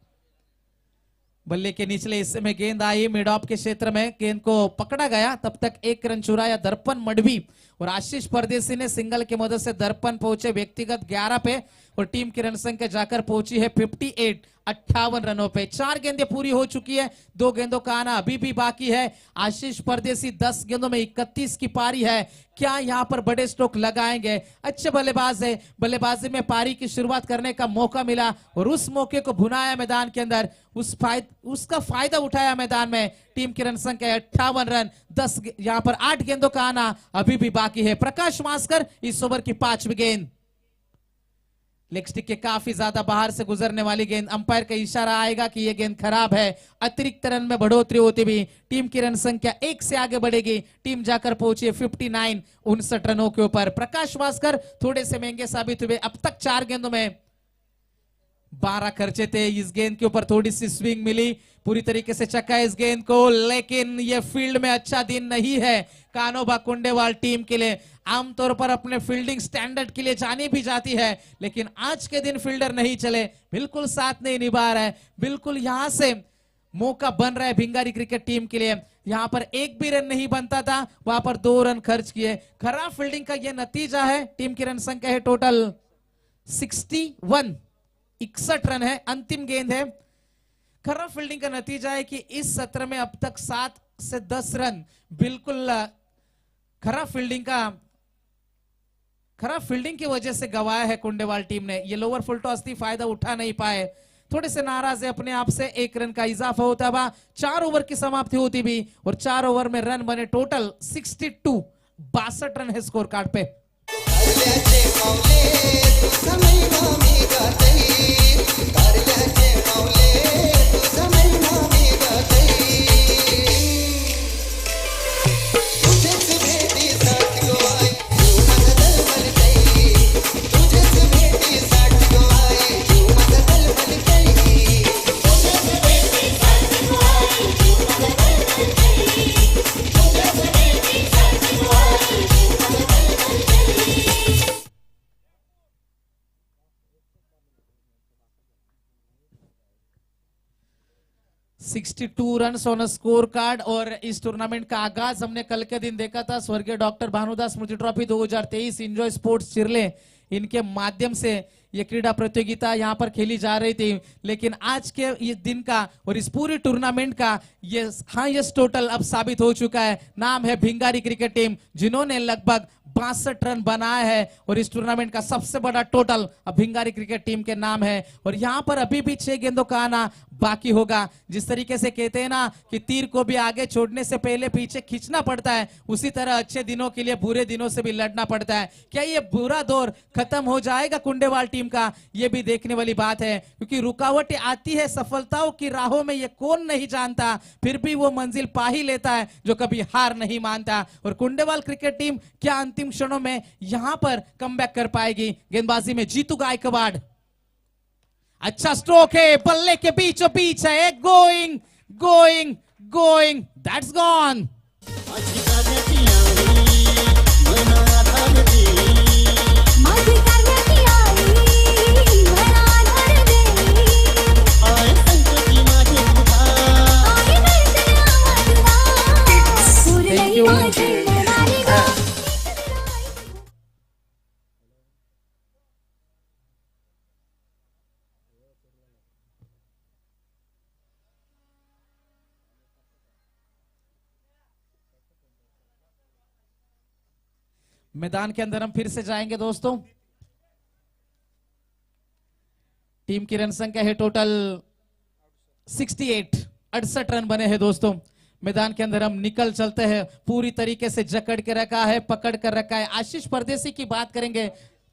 बल्ले के निचले हिस्से में गेंद आई, मिड ऑफ के क्षेत्र में गेंद को पकड़ा गया। तब तक 1 रन चुराया दर्पण मडवी और आशीष परदेसी ने सिंगल की मदद से दर्पण पहुंचे व्यक्तिगत 11 पे और टीम की रन संख्या जाकर पहुंची है 58 रनों पे। 4 गेंदें पूरी हो चुकी है, 2 गेंदों का आना अभी भी बाकी है। आशीष परदेसी 10 गेंदों में 31 की पारी है। क्या यहां पर बड़े स्ट्रोक लगाएंगे? अच्छे बल्लेबाज है, बल्लेबाजी में पारी की शुरुआत करने का मौका मिला और उस मौके को भुनाया मैदान के अंदर, उसका फायदा उठाया मैदान में। टीम की रन संख्या 58 रन, 10 यहां पर 8 गेंदों का आना अभी भी बाकी है। प्रकाश वास्कर इस ओवर की 5वीं गेंद। लेग स्टिक के काफी ज्यादा बाहर से गुजरने वाली गेंद, अंपायर का इशारा आएगा कि यह गेंद खराब है। अतिरिक्त रन में बढ़ोतरी होती भी टीम की रन संख्या 1 से आगे बढ़ेगी। टीम जाकर पहुंची है 59 रनों के ऊपर। प्रकाश वास्कर थोड़े से महंगे साबित हुए। अब तक 4 गेंदों में 12 खर्चे थे। इस गेंद के ऊपर थोड़ी सी स्विंग मिली, पूरी तरीके से चक्का इस गेंद को, लेकिन यह फील्ड में अच्छा दिन नहीं है कानोबा कुंडेवाल टीम के लिए। आमतौर पर अपने फील्डिंग स्टैंडर्ड के लिए जानी भी जाती है, लेकिन आज के दिन फील्डर नहीं चले, बिल्कुल साथ नहीं निभा रहा है। बिल्कुल यहां से मौका बन रहा है भिंगारी क्रिकेट टीम के लिए। यहां पर 1 भी रन नहीं बनता था, वहां पर 2 रन खर्च किए। खराब फील्डिंग का यह नतीजा है। टीम की रन संख्या है टोटल 61 रन है। अंतिम गेंद है। खराब फील्डिंग का नतीजा है कि इस सत्र में अब तक 7 से 10 रन बिल्कुल खराब फील्डिंग की वजह से गवाया है कुंडेवाल टीम ने। ये लोअर फुल टॉस थी, फायदा उठा नहीं पाए। थोड़े से नाराज है अपने आप से। 1 रन का इजाफा होता बा, 4 ओवर की समाप्ति होती भी और 4 ओवर में रन बने टोटल 62। 62 रन है स्कोर कार्ड पे। कारल्याचे मावले तुझा महिना मी गातई, कारल्याचे मावले तुझा महिना मी गातई, तुझेच भेटीसाठी गो आई जीव माझा दलदलतई, तुझेच भेटीसाठी गो आई जीव माझा दलदलतई, तुझेच भेटीसाठी गो आई जीव माझा दलदलतई, तुझेच भेटीसाठी गो आई जीव माझा दलदलतई। 62 रन्स ऑन स्कोर कार्ड। और इस टूर्नामेंट का आगाज हमने कल के दिन देखा था। स्वर्गीय डॉक्टर भानुदास स्मृति ट्रॉफी 2023 इंजॉय स्पोर्ट्स चिरले, इनके माध्यम से ये क्रीडा प्रतियोगिता यहाँ पर खेली जा रही थी। लेकिन आज के ये दिन का और इस पूरी टूर्नामेंट का ये हाईएस्ट टोटल अब साबित हो चुका है। नाम है भिंगारी क्रिकेट टीम, जिन्होंने लगभग 62 रन बनाए हैं और इस टूर्नामेंट का सबसे बड़ा टोटल अब भिंगारी क्रिकेट टीम के नाम है। और यहाँ पर अभी भी 6 गेंदों का आना बाकी होगा। जिस तरीके से कहते हैं ना कि तीर को भी आगे छोड़ने से पहले पीछे खींचना पड़ता है, उसी तरह अच्छे दिनों के लिए बुरे दिनों से भी लड़ना पड़ता है। क्या ये बुरा दौर खत्म हो जाएगा कुंडेवाल टीम का? ये भी देखने वाली बात है, क्योंकि रुकावटें आती है सफलताओं की राहों में, ये कौन नहीं जानता। फिर भी वो मंजिल पा ही लेता है जो कभी हार नहीं मानता। और कुंडेवाल क्रिकेट टीम क्या अंतिम क्षणों में यहां पर कमबैक कर पाएगी? गेंदबाजी में जीतू गायकवाड़, अच्छा स्ट्रोक है, बल्ले के बीचों बीच है, going going going, that's gone. माझी करण्याची आई मला आधार दे, आई संतती माझे तुझा, आई नर्तने आवाज Thank you. माझी मनाली गो। मैदान के अंदर हम फिर से जाएंगे दोस्तों। टीम की रन संख्या है टोटल 68, 68 रन बने हैं दोस्तों। मैदान के अंदर हम निकल चलते हैं, पूरी तरीके से जकड़ के रखा है, पकड़ कर रखा है। आशीष परदेसी की बात करेंगे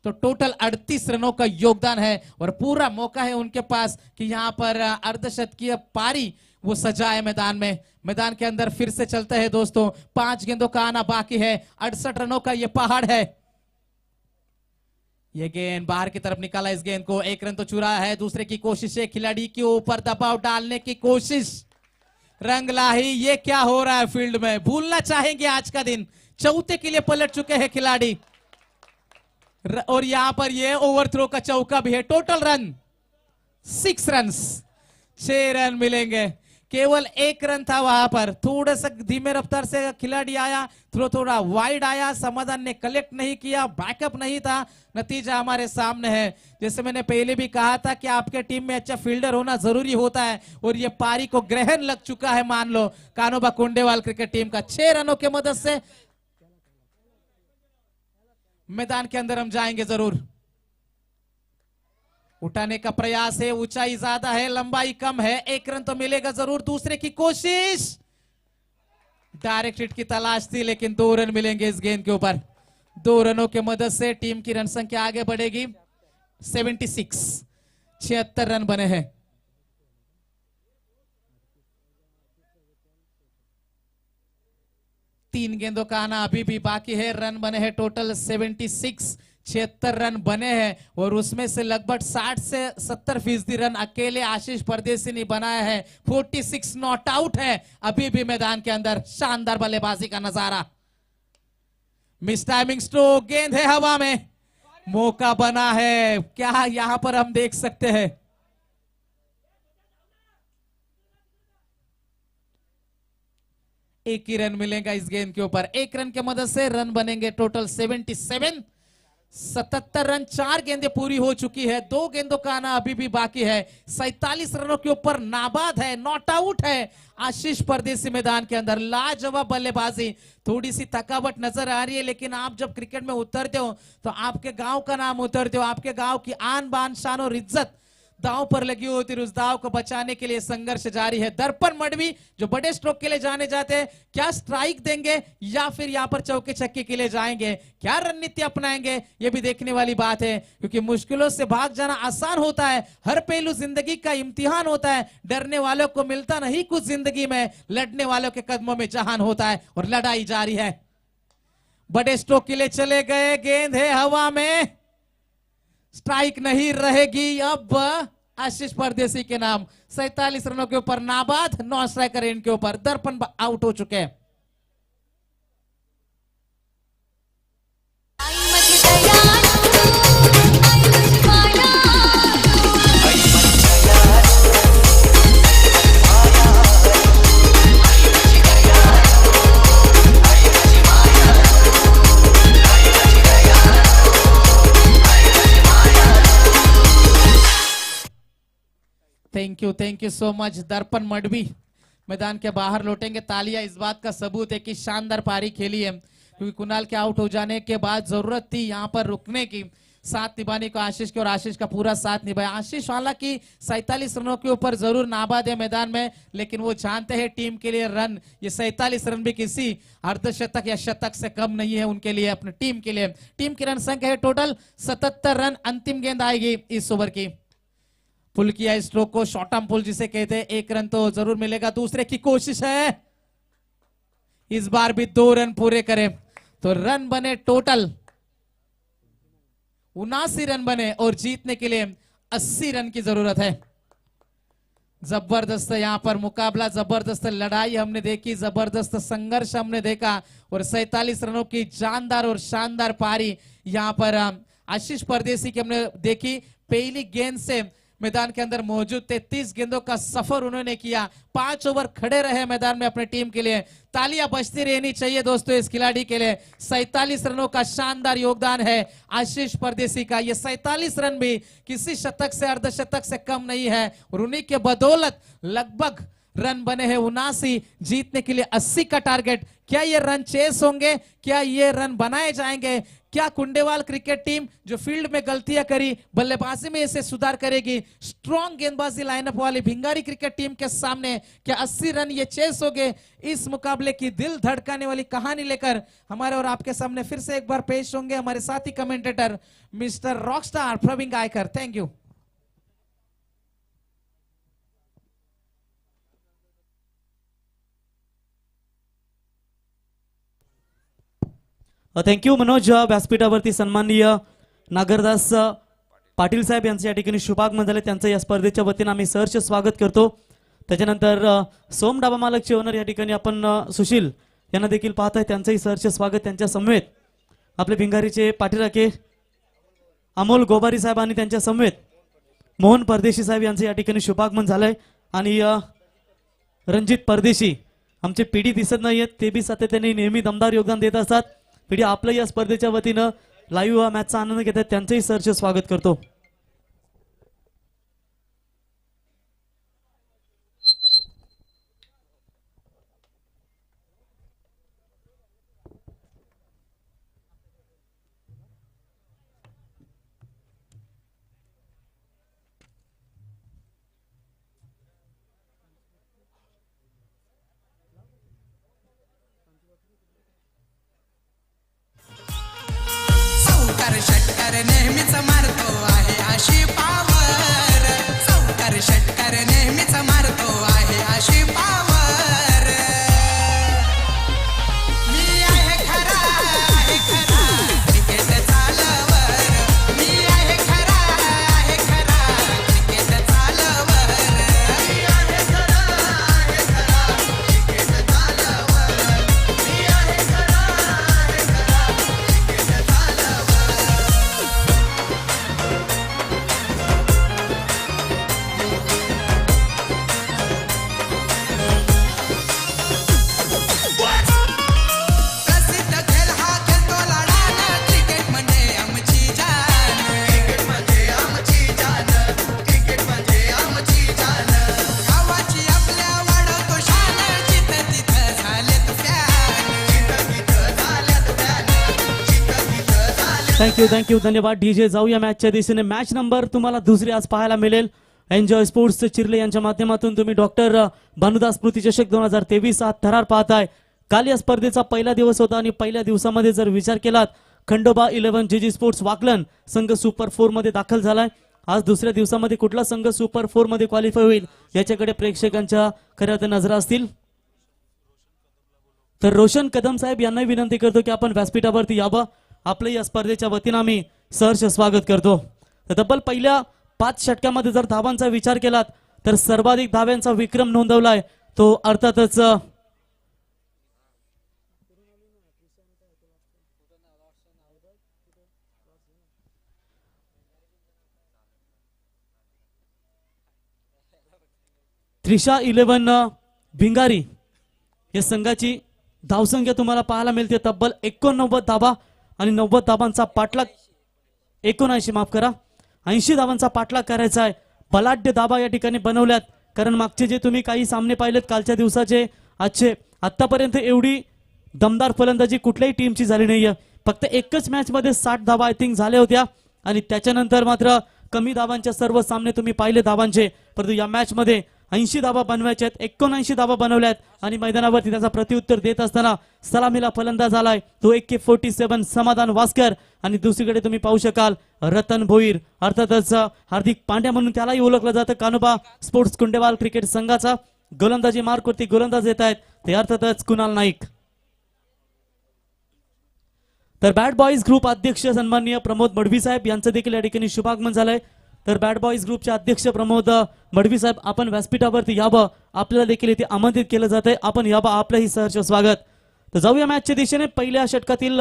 तो टोटल 38 रनों का योगदान है और पूरा मौका है उनके पास कि यहां पर अर्धशतकीय पारी वो सजाए मैदान में। मैदान के अंदर फिर से चलते हैं दोस्तों। 5 गेंदों का आना बाकी है, 68 रनों का ये पहाड़ है। ये गेंद बाहर की तरफ निकाला, इस गेंद को 1 रन तो चुरा है। दूसरे की कोशिश है, खिलाड़ी के ऊपर दबाव डालने की कोशिश, रंग लाही। ये क्या हो रहा है फील्ड में? भूलना चाहेंगे आज का दिन। चौथे के लिए पलट चुके हैं खिलाड़ी और यहां पर ये ओवरथ्रो का चौका भी है। टोटल रन 6 रन, 6 रन मिलेंगे। केवल 1 रन था वहां पर, थोड़ा सा धीमे रफ्तार से खिलाड़ी आया, थोड़ा वाइड आया, समाधान ने कलेक्ट नहीं किया, बैकअप नहीं था। नतीजा हमारे सामने है। जैसे मैंने पहले भी कहा था कि आपके टीम में अच्छा फील्डर होना जरूरी होता है और ये पारी को ग्रहण लग चुका है मान लो कानोबा कुंडेवाल क्रिकेट टीम का। 6 रनों के मदद से मैदान के अंदर हम जाएंगे जरूर। उठाने का प्रयास है, ऊंचाई ज्यादा है, लंबाई कम है, 1 रन तो मिलेगा जरूर। दूसरे की कोशिश, डायरेक्ट हिट की तलाश थी लेकिन 2 रन मिलेंगे इस गेंद के ऊपर। 2 रनों के मदद से टीम की रन संख्या आगे बढ़ेगी 76, 76 रन बने हैं। तीन गेंदों का आना अभी भी बाकी है। रन बने हैं टोटल 76, 76 रन बने हैं और उसमें से लगभग 60 से 70% रन अकेले आशीष परदेसी ने बनाया है। 46 नॉट आउट है अभी भी मैदान के अंदर। शानदार बल्लेबाजी का नजारा, मिस टाइमिंग स्ट्रोक, गेंद है हवा में, मौका बना है क्या यहां पर हम देख सकते हैं। एक ही रन मिलेगा इस गेंद के ऊपर। 1 रन के मदद से रन बनेंगे टोटल 77, 77 रन। 4 गेंदें पूरी हो चुकी है, 2 गेंदों का आना अभी भी बाकी है। 47 रनों के ऊपर नाबाद है, नॉट आउट है आशीष परदेसी मैदान के अंदर। लाजवाब बल्लेबाजी, थोड़ी सी थकावट नजर आ रही है लेकिन आप जब क्रिकेट में उतरते हो तो आपके गांव का नाम उतरते हो, आपके गांव की आन बान शान और इज्जत दांव पर लगी होती है, उस दांव को बचाने के लिए संघर्ष जारी है। दर्पण मडवी जो बड़े स्ट्रोक के लिए जाने जाते हैं, क्या स्ट्राइक देंगे या फिर यहां पर चौके छक्के के लिए जाएंगे, क्या रणनीति अपनाएंगे, ये भी देखने वाली बात है। क्योंकि मुश्किलों से भाग जाना आसान होता है, हर पहलू जिंदगी का इम्तिहान होता है। डरने वालों को मिलता नहीं कुछ जिंदगी में, लड़ने वालों के कदमों में जहान होता है और लड़ाई जारी है। बड़े स्ट्रोक के लिए चले गए, गेंद है हवा में, स्ट्राइक नहीं रहेगी। अब आशीष परदेसी के नाम 47 रनों के ऊपर नाबाद, 9 स्ट्राइकर इनके ऊपर। दर्पण आउट हो चुके हैं। आई मुझे दयालु, आई मुझे मायालू। Thank you so much. Darpan Madvi मैदान के बाहर लौटेंगे। तालियां इस बात का सबूत है कि शानदार पारी खेली है, क्योंकि कुणाल के आउट हो जाने के बाद जरूरत थी यहां पर रुकने की, साथ निभाने को आशीष के, और आशीष का पूरा साथ निभाया। आशीष हालांकि 47 रनों के ऊपर जरूर नाबाद है मैदान में, लेकिन वो जानते हैं टीम के लिए रन, ये 47 रन भी किसी अर्धशतक या शतक से कम नहीं है उनके लिए, अपनी टीम के लिए। टीम की रन संख्या है टोटल 77 रन। अंतिम गेंद आएगी इस ओवर की। पुल किया स्ट्रोक को, शॉर्ट आर्म पुल जिसे कहते हैं। 1 रन तो जरूर मिलेगा। दूसरे की कोशिश है, इस बार भी 2 रन पूरे करें तो रन बने टोटल 79 रन बने, और जीतने के लिए 80 रन की जरूरत है। जबरदस्त यहां पर मुकाबला, जबरदस्त लड़ाई हमने देखी, जबरदस्त संघर्ष हमने देखा, और 47 रनों की जानदार और शानदार पारी यहां पर आशीष परदेसी की हमने देखी। पहली गेंद से मैदान के अंदर मौजूद थे, 30 गेंदों का सफर उन्होंने किया, 5 ओवर खड़े रहे मैदान में अपने टीम के लिए। तालियां बजती रहनी चाहिए दोस्तों इस खिलाड़ी के लिए। 47 रनों का शानदार योगदान है आशीष परदेसी का। ये 47 रन भी किसी शतक से, अर्धशतक से कम नहीं है, और उन्हीं के बदौलत लगभग रन बने हैं 79, जीतने के लिए 80 का टारगेट। क्या ये रन चेस होंगे, क्या ये रन बनाए जाएंगे, क्या कुंडेवाल क्रिकेट टीम जो फील्ड में गलतियां करी बल्लेबाजी में इसे सुधार करेगी, स्ट्रॉन्ग गेंदबाजी लाइनअप वाली भिंगारी क्रिकेट टीम के सामने क्या 80 रन ये चेस हो गए? इस मुकाबले की दिल धड़काने वाली कहानी लेकर हमारे और आपके सामने फिर से एक बार पेश होंगे हमारे साथी commentator mister rockstar Praveen Gaikar. Thank you. Thank you Manoj. व्यासपीठावरती सन्माननीय नागरदास पाटील साहेब यांचे या ठिकाणी शुभागमन झाले, त्यांचं या स्पर्धेच्या वतीनं आम्ही सहर्ष स्वागत करतो. त्याच्यानंतर सोम डाबा मालकचे ओनर या ठिकाणी आपण सुशील यांना देखील पाहत आहे, त्यांचंही सहर्ष स्वागत. त्यांच्या समवेत आपले भिंगारीचे पाठीराखे अमोल गोबारी साहेब आणि त्यांच्या समवेत मोहन परदेशी साहेब यांचं या ठिकाणी शुभागमन झालंय. आणि रणजित परदेशी आमचे पिढी दिसत नाहीयेत, ते बी सातत्याने नेहमी दमदार योगदान देत असतात. पिढी आपलं या स्पर्धेच्या वतीनं लाईव्ह मॅचचा आनंद घेतात, त्यांचंही सहर्ष स्वागत करतो. चौकार षटकार नेहमीच मारतो आहे अशी पावर. चौकार षटकार नेहमीच मारतो आहे अशी पावर. मी आहे खरा क्रिकेट चालवर. मी आहे खरा क्रिकेट चालवर. मी आहे खरा क्रिकेट चालवर. मी आहे खरा क्रिकेट चालवर. प्रसिद्ध खेळ हा खेळतो लढान. क्रिकेट म्हणजे आमची जान. क्रिकेट म्हणजे आमची जान. क्रिकेट म्हणजे आमची जान. गावाची आपल्या वाढवतो शान. जिथं तिथं झालेत फॅन. जिथं तिथं झालेत फॅन. जिथं तिथं झालेत. थँक्यू, धन्यवाद. डीजे जाऊया मॅचच्या दिशेने. मॅच नंबर तुम्हाला दुसरी आज पाहायला मिळेल. एन्जॉय स्पोर्ट्स चिरले यांच्या माध्यमातून तुम्ही डॉक्टर भानुदास स्मृती चषक 2023 हा थरार पाहताय. काल या स्पर्धेचा पहिला दिवस होता आणि पहिल्या दिवसामध्ये जर विचार केलात खंडोबा 11 जेजी स्पोर्ट्स वाकलन संघ सुपर 4 मध्ये दाखल झालाय. आज दुसऱ्या दिवसामध्ये कुठला संघ सुपर 4 मध्ये क्वालिफाय होईल याच्याकडे प्रेक्षकांच्या खऱ्या अर्थाने नजरा असतील. तर रोशन कदम साहेब यांना विनंती करतो की आपण व्यासपीठावरती यावं. आपलं या स्पर्धेच्या वतीनं आम्ही सहर्ष स्वागत करतो. तर तब्बल पहिल्या 5 षटकामध्ये जर धावांचा विचार केलात तर सर्वाधिक धाव्यांचा विक्रम नोंदवलाय तो अर्थातच त्रिशा 11 भिंगारी या संघाची धावसंख्या तुम्हाला पाहायला मिळते तब्बल 89 धावा आणि 90 धावांचा पाठलाग 79 माफ करा 80 धावांचा पाठलाग करायचा आहे. बलाढ्य धावा या ठिकाणी बनवल्यात कारण मागचे जे तुम्ही काही सामने पाहिलेत कालच्या दिवसाचे आजचे आतापर्यंत एवढी दमदार फलंदाजी कुठल्याही टीमची झाली नाहीये. फक्त एकच मॅच मध्ये 60 धावा आय थिंक झाल्या होत्या आणि त्याच्यानंतर मात्र कमी धावांच्या सर्व सामने तुम्ही पाहिले धावांचे. परंतु या मॅच मध्ये 80 धावा बनवायच्या आहेत 79 धावा बनवल्यात आणि मैदानावरती त्याचा प्रत्युत्तर देत असताना सलामीला फलंदाज आलाय तो AK47 समाधान वास्कर आणि दुसरीकडे तुम्ही पाहू शकाल रतन भोईर अर्थातच हार्दिक पांड्या म्हणून त्यालाही ओळखलं जातं. कानोबा स्पोर्ट्स कुंडेवाल क्रिकेट संघाचा गोलंदाजी मार्कवरती गोलंदाज येत आहेत ते अर्थातच कुणाल नाईक. तर बॅड बॉईज ग्रुप अध्यक्ष सन्माननीय प्रमोद मडवी साहेब यांचं देखील या ठिकाणी शुभागमन झालंय. तर बॅड बॉईज ग्रुपचे अध्यक्ष प्रमोद मडवी साहेब आपण व्यासपीठावरती यावं आपल्याला देखील इथे आमंत्रित केलं जातंय. आपण यावं आपलंही सहर्ष स्वागत. तर जाऊया मॅचच्या दिशेने. पहिल्या षटकातील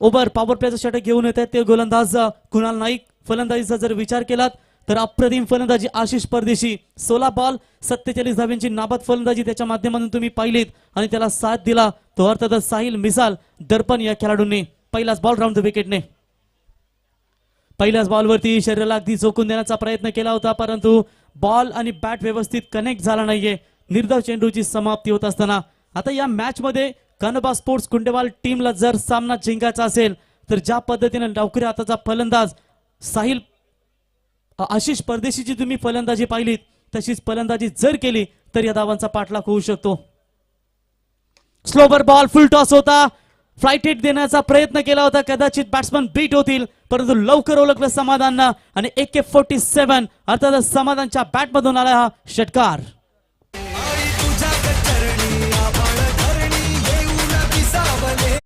ओव्हर पॉवर प्लेचं षटक घेऊन येत आहेत ते गोलंदाज कुणाल नाईक. फलंदाजीचा जर विचार केलात तर अप्रतिम फलंदाजी आशिष परदेशी 16 बॉल 47 धाव्यांची नाबाद फलंदाजी त्याच्या माध्यमातून तुम्ही पाहिलीत आणि त्याला साथ दिला तो अर्थातच साहिल मिसाल दर्पण या खेळाडूंनी. पहिलाच बॉल राऊंड द विकेटने पहिल्याच बॉलवरती शरीराला अगदी चोकून देण्याचा प्रयत्न केला होता परंतु बॉल आणि बॅट व्यवस्थित कनेक्ट झाला नाहीये. निर्धाव चेंडूची समाप्ती होत असताना आता या मॅच मध्ये कानोबा स्पोर्ट्स कुंडेवाल टीमला जर सामना जिंकायचा असेल तर ज्या पद्धतीने डावखुरी हाताचा फलंदाज साहिल आशिष परदेशीची तुम्ही फलंदाजी पाहिलीत तशीच फलंदाजी जर केली तर या धावांचा पाठलाग होऊ शकतो. स्लोवर बॉल फुल टॉस होता फ्लाईट हिट देण्याचा प्रयत्न केला होता कदाचित बॅट्समन बीट होतील परंतु लवकर ओळखलं समाधाननं आणि AK47 अर्थात समाधानच्या बॅट मधून आला हा षटकार. आई तुझ्या चरणी आपण धरणी येऊन विसावले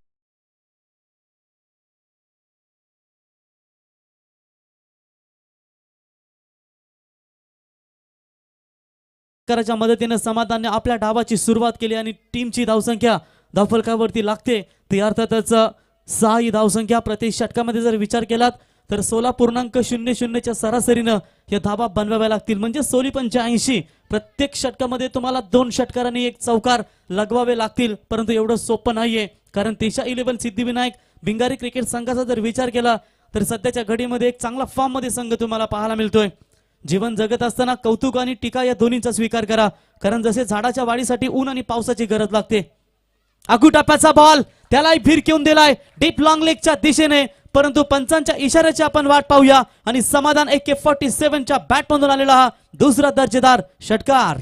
च्या मदतीने समाधानने आपल्या डावाची सुरुवात केली आणि टीमची धावसंख्या धावफलकावरती लागते ती अर्थातच 6 ही धावसंख्या प्रति षटकामध्ये जर विचार केलात तर 16.00 च्या सरासरीनं या धावा बनवाव्या लागतील म्हणजे 16.85. प्रत्येक षटकामध्ये तुम्हाला 2 षटकारांनी एक चौकार लगवावे लागतील परंतु एवढं सोपं नाहीये कारण त्रिशा 11 सिद्धिविनायक भिंगारी क्रिकेट संघाचा जर विचार केला तर सध्याच्या घडीमध्ये एक चांगला फॉर्म मध्ये संघ तुम्हाला पाहायला मिळतोय. जीवन जगत असताना कौतुक आणि टीका या दोन्हींचा स्वीकार करा कारण जसे झाडाच्या वाढीसाठी ऊन आणि पावसाची गरज लागते. आगू टप्प्याचा बॉल त्यालाही फिरकीऊन दिलाय डीप लॉंग लेगच्या दिशेने परंतु पंचांच्या इशाऱ्याची आपण वाट पाहूया आणि समाधान AK47 च्या बॅट मधून आलेला हा दुसरा दर्जेदार षटकार.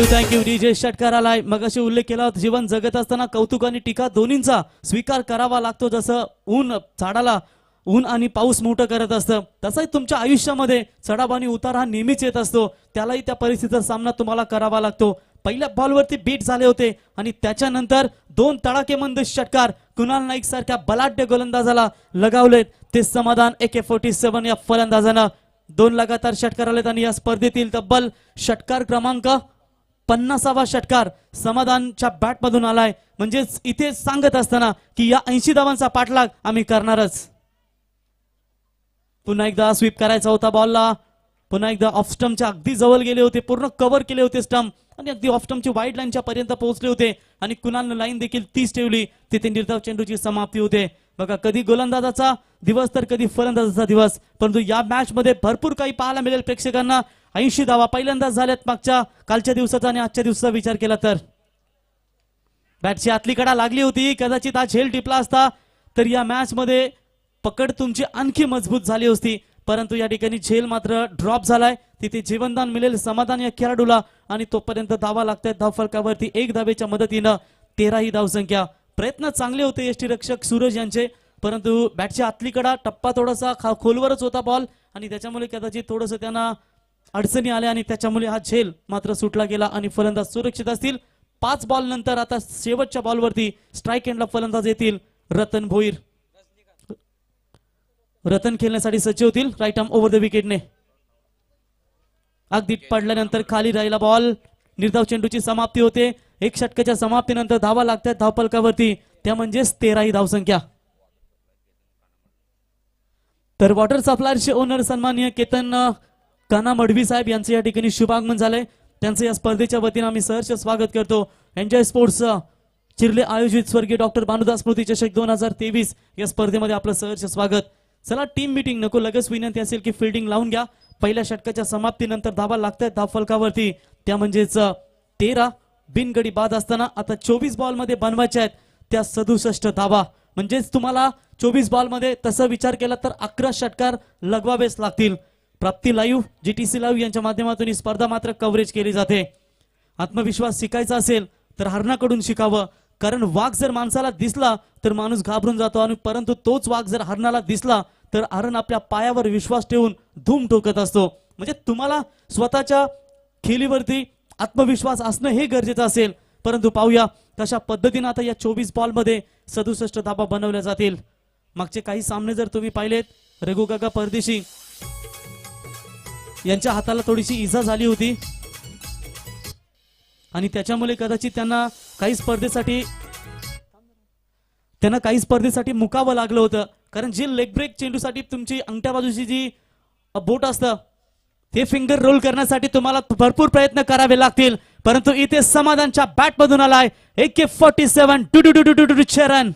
थँक्यू डीजे षटकार आलाय. मगाशी उल्लेख केला होता जीवन जगत असताना कौतुक आणि टीका दोन्हींचा स्वीकार करावा लागतो. जसं ऊन झाडाला ऊन आणि पाऊस मोठं करत असतं तसंही तुमच्या आयुष्यामध्ये चढाव आणि उतार हा नेहमीच येत असतो त्यालाही त्या परिस्थितीचा सामना तुम्हाला करावा लागतो. पहिल्या बॉलवरती बीट झाले होते आणि त्याच्यानंतर 2 तडाखेबंद षटकार कुणाल नाईक सारख्या बलाढ्य गोलंदाजाला लगावलेत ते समाधान AK47 या फलंदाजानं 2 लगातार षटकार आलेत आणि या स्पर्धेतील तब्बल षटकार क्रमांक 50वा षटकार समाधानच्या बॅट मधून आलाय म्हणजेच इथे सांगत असताना की या 80 धावांचा पाठलाग आम्ही करणारच. पुन्हा एकदा स्वीप करायचा होता बॉलला पुन्हा एकदा ऑफ स्टंपच्या अगदी जवळ गेले होते पूर्ण कव्हर केले होते स्टंप आणि अगदी ऑफ स्टंपची वाईड लाईनच्या पर्यंत पोहोचले होते आणि कुणालनं लाईन देखील 30 ठेवली तिथे निर्धाव चेंडूची समाप्ती होते. बघा कधी गोलंदाजाचा दिवस तर कधी फलंदाजाचा दिवस, परंतु या मॅच मध्ये भरपूर काही पाहायला मिळेल प्रेक्षकांना. 80 धावा पहिल्यांदाच झाल्यात मागच्या कालच्या दिवसाचा आणि आजच्या दिवसाचा विचार केला तर. बॅटची आतली कडा लागली होती, कदाचित हा झेल टिपला असता तर या मॅच मध्ये पकड तुमची आणखी मजबूत झाली असती, परंतु या ठिकाणी झेल मात्र ड्रॉप झालाय. तिथे जीवनदान मिळेल समाधान या खेळाडूला आणि तोपर्यंत धावा लागतात धावफलकावरती 1 धावेच्या मदतीनं 13 ही धावसंख्या. प्रयत्न चांगले होते यष्टीरक्षक सूरज यांचे, परंतु बॅटच्या आतली कडा टप्पा थोडासा खोलवरच होता बॉल आणि त्याच्यामुळे कदाचित थोडंसं त्यांना अडचणी आल्या आणि त्याच्यामुळे हा झेल मात्र सुटला गेला आणि फलंदाज सुरक्षित असतील. 5 बॉल नंतर आता शेवटच्या बॉलवरती स्ट्राईक एंडला फलंदाज येतील रतन भोईर. रतन खेळण्यासाठी सज्ज होतील राईट आर्म ओव्हर द विकेटने. अगदी पडल्यानंतर खाली राहिला बॉल, निर्धाव चेंडूची समाप्ती होते. 1 षटकाच्या समाप्तीनंतर धावा लागतात धावफलकावरती, त्या म्हणजेच 13 ही धावसंख्या. तर वॉटर सप्लायरचे ओनर सन्माननीय केतन काना मडवी साहेब यांचे या ठिकाणी शुभागमन झालंय. त्यांचं या स्पर्धेच्या वतीनं आम्ही सहर्ष स्वागत करतो. एन्जॉय स्पोर्ट्स चिरले आयोजित स्वर्गीय डॉक्टर भानुदास स्मृती चषक 2023 या स्पर्धेमध्ये आपलं सहर्ष स्वागत. चला टीम मीटिंग नको, लगेच विनंती असेल की फिल्डिंग लावून घ्या. पहिल्या षटकाच्या समाप्तीनंतर धावा लागतात धावफलकावरती, त्या म्हणजेच 13. बिनगडी बाद असताना आता 24 बॉल मध्ये बनवायच्या आहेत त्या 67 धावा. म्हणजेच तुम्हाला 24 बॉल मध्ये तसा विचार केला तर 11 षटकार लगवावेच लागतील. प्राप्ती लाईव्ह GTC लाईव्ह यांच्या माध्यमातून ही स्पर्धा मात्र कव्हरेज केली जाते. आत्मविश्वास शिकायचा असेल तर हरणाकडून शिकावं, कारण वाघ जर माणसाला दिसला तर माणूस घाबरून जातो आणि परंतु तोच वाघ जर हरणाला दिसला तर हरण आपल्या पायावर विश्वास ठेवून धूम ठोकत असतो. म्हणजे तुम्हाला स्वतःच्या खेळीवरती आत्मविश्वास असणं हे गरजेचं असेल. परंतु पाहूया कशा पद्धतीने आता या 24 बॉल मध्ये 67 धावा बनवल्या जातील. मागचे काही सामने जर तुम्ही पाहिलेत, रघु काका परदेशी यांच्या हाताला थोडीशी इजा झाली होती आणि त्याच्यामुळे कदाचित त्यांना काही स्पर्धेसाठी मुकावं लागलं होतं. कारण जे लेग ब्रेक चेंडूसाठी तुमची अंगठ्या बाजूची जी बोट असतं ते फिंगर रोल करण्यासाठी तुम्हाला भरपूर प्रयत्न करावे लागतील. परंतु इथे समाधानच्या बॅट मधून आलाय AK-47 रन.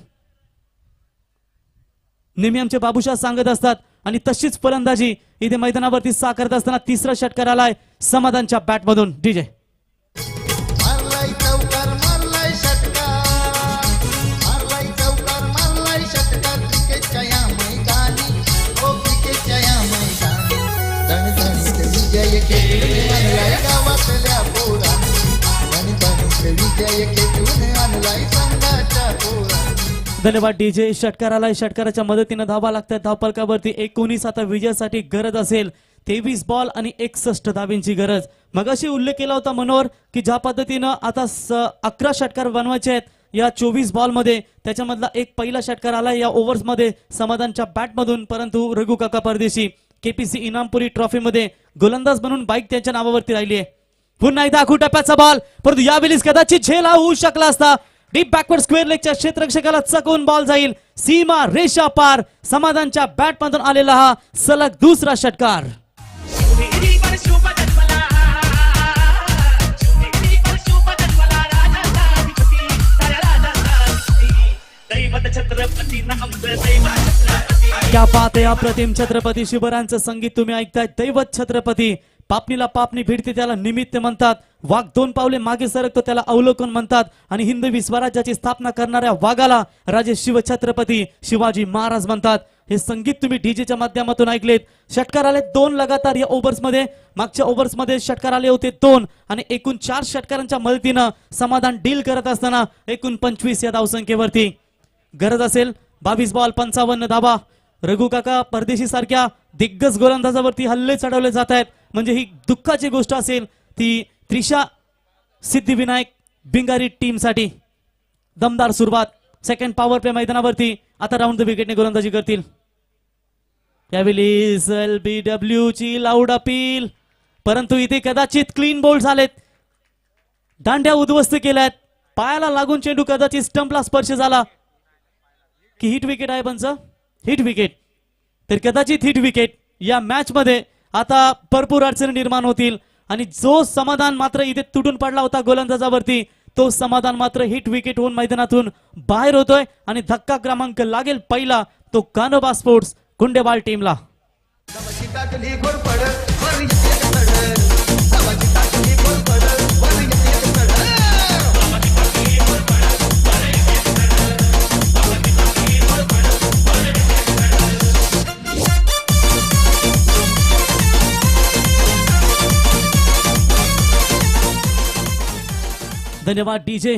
नेहमी आमचे बाबूशाह सांगत असतात आणि तशीच फलंदाजी इथे मैदानावरती साकारत असताना 3रा षटकार आलाय समाधानच्या बॅट मधून. डीजे मारलाय चौकार मारलाय षटकार, मारलाय चौकार मारलाय षटकार. क्रिकेटच्या या मैदानी, ओ क्रिकेटच्या या मैदानी धणधणीत विजय खेळून आणलाय गावातल्या पोरांनी, धणधणीत विजय खेळून आणलाय संघाच्या पोरांनी. धन्यवाद डीजे. षटकार आलाय, षटकाराच्या मदतीने धावा लागतात धावफलकावरती 19. आता विजयासाठी गरज असेल 23 बॉल आणि 61 धावेंची गरज. मगाशी उल्लेख केला होता मनोहर की ज्या पद्धतीनं आता 11 षटकार बनवायचे आहेत या 24 बॉल मध्ये, त्याच्यामधला एक पहिला षटकार आला या ओव्हर्स मध्ये समाधानच्या बॅट मधून. परंतु रघु काका परदेशी KPC इनामपुरी ट्रॉफी मध्ये गोलंदाज म्हणून बाईक त्यांच्या नावावरती राहिली आहे. पुन्हा एकदा आखू टप्प्याचा बॉल, परंतु यावेळीच कदाचित झेल हा होऊ शकला असता. डीप बॅकवर्ड स्क्वेअर लेगच्या क्षेत्ररक्षकाला चकवून बॉल जाईल सीमा रेषा पार. समाधानच्या बॅट मधून आलेला हा सलग 2रा षटकार. क्या बात आहे. अप्रतिम छत्रपती शिवरायांचं संगीत तुम्ही ऐकताय. दैवत छत्रपती. पापणीला पापणी भिडते त्याला निमित्त म्हणतात. वाघ 2 पावले मागे सरकतो त्याला अवलोकन म्हणतात. आणि हिंदवी स्वराज्याची स्थापना करणाऱ्या वाघाला राजे शिवछत्रपती शिवाजी महाराज म्हणतात. हे संगीत तुम्ही डीजेच्या माध्यमातून ऐकलेत. षटकार आले 2 लगातार या ओव्हर्स मध्ये. मागच्या ओव्हर्स मध्ये षटकार आले होते 2 आणि एकूण 4 षटकारांच्या मदतीनं समाधान डील करत असताना एकूण 25 या धावसंख्येवरती गरज असेल. 22 बॉल 55 धावा. रघु काका परदेशी सारख्या दिग्गज गोलंदाजावरती हल्ले चढवले जात आहेत. म्हणजे ही दुःखाची गोष्ट असेल ती त्रिशा सिद्धिविनायक बिंगारी टीम साठी. दमदार सुरुवात. सेकंड पॉवर प्ले मैदानावरती आता राऊंड द विकेटने गोलंदाजी करतील. यावेळी LBW ची लाऊड अपील, परंतु इथे कदाचित क्लीन बोल्ड झालेत. दांड्या उद्ध्वस्त केल्यात. पायाला लागून चेंडू कदाचित स्टंपला स्पर्श झाला की हिट विकेट आहे पंच. हिट विकेट तर कदाचित हिट विकेट. या मॅच मध्ये आता भरपूर अडचणी निर्माण होतील आणि जो समाधान मात्र इथे तुटून पडला होता गोलंदाजावरती तो समाधान मात्र हिट विकेट होऊन मैदानातून बाहेर होतोय आणि धक्का क्रमांक लागेल पहिला तो कानोबा स्पोर्ट्स कुंडेवाल टीमला. गावाची टाकली घोरपड वर एक चढ गावाची टाकली घोरपड वर एक चढ धन्यवाद डीजे.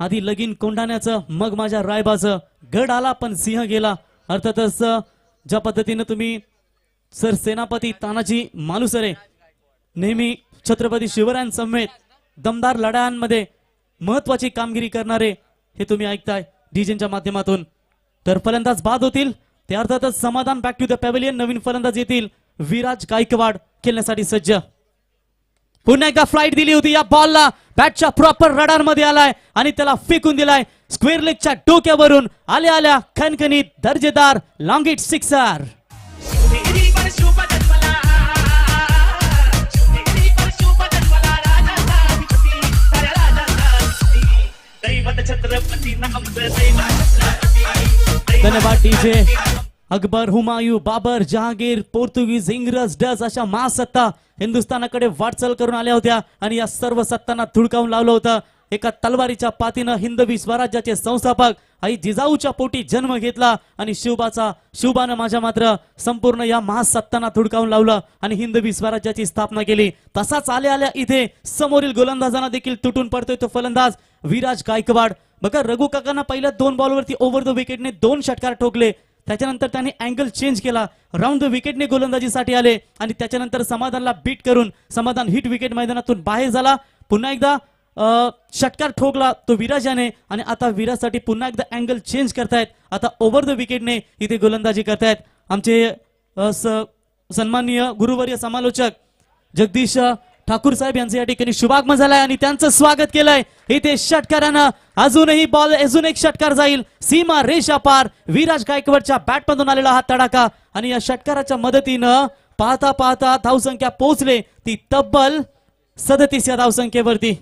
आधी लगीन कोंढाण्याचं मग माझ्या रायबाचं गड आला पण सिंह गेला. अर्थातच ज्या पद्धतीनं तुम्ही सर सेनापती तानाजी मालुसरे नेहमी छत्रपती शिवरायांसमेत दमदार लढायांमध्ये महत्वाची कामगिरी करणारे हे तुम्ही ऐकताय डीजेच्या माध्यमातून. तर फलंदाज बाद होतील ते अर्थातच समाधान बॅक टू द पॅव्हिलियन. नवीन फलंदाज येतील विराज गायकवाड खेळण्यासाठी सज्ज. पुन्हा एकदा फ्लाइट दिली होती या बॉलला बॅटच्या प्रॉपर रडार मध्ये आलाय आणि त्याला फेकून दिलाय स्क्वेअर लेगच्या डोक्यावरून आल्या आल्या खणखणीत दर्जेदार लॉंग हिट सिक्सर. धन्यवाद डीजे. अकबर, हुमायूं, बाबर, जहांगीर, पोर्तुगीज, इंग्रज, डच अशा महासत्ता हिंदुस्थानाकडे वाटचाल करून आल्या होत्या आणि या सर्व सत्तांना धुडकावून लावलं होतं. एका तलवारीच्या पातीनं हिंदवी स्वराज्याचे संस्थापक आई जिजाऊच्या पोटी जन्म घेतला आणि शिवबानं माझ्या मात्र संपूर्ण या महासत्तांना धुडकावून लावलं आणि हिंदवी स्वराज्याची स्थापना केली. तसाच आल्या आल्या इथे समोरील गोलंदाजांना देखील तुटून पडतोय तो फलंदाज विराज गायकवाड. बघा रघु काकांना पहिल्या 2 बॉलवरती ओव्हर द विकेटने 2 षटकार ठोकले. त्याच्यानंतर त्यांनी अँगल चेंज केला, राऊंड द विकेटने गोलंदाजीसाठी आले आणि त्याच्यानंतर समाधानला बीट करून समाधान हिट विकेट मैदानातून बाहेर झाला. पुन्हा एकदा षटकार ठोकला तो विराजाने आणि आता विराजसाठी पुन्हा एकदा अँगल चेंज करतायत. आता ओव्हर द विकेटने इथे गोलंदाजी करतायत आमचे सन्माननीय गुरुवर्य समालोचक जगदीश ठाकूर साहेब यांचे या ठिकाणी शुभागमन झालाय आणि त्यांचं स्वागत केलंय इथे षटकारानं. अजूनही बॉल अजून एक षटकार जाईल सीमा रेषा पार. विराज गायकवाडच्या बॅटमधून आलेला हा तडाखा आणि या षटकाराच्या मदतीनं पाहता पाहता धावसंख्या पोहोचले ती तब्बल 37 या धावसंख्येवरती.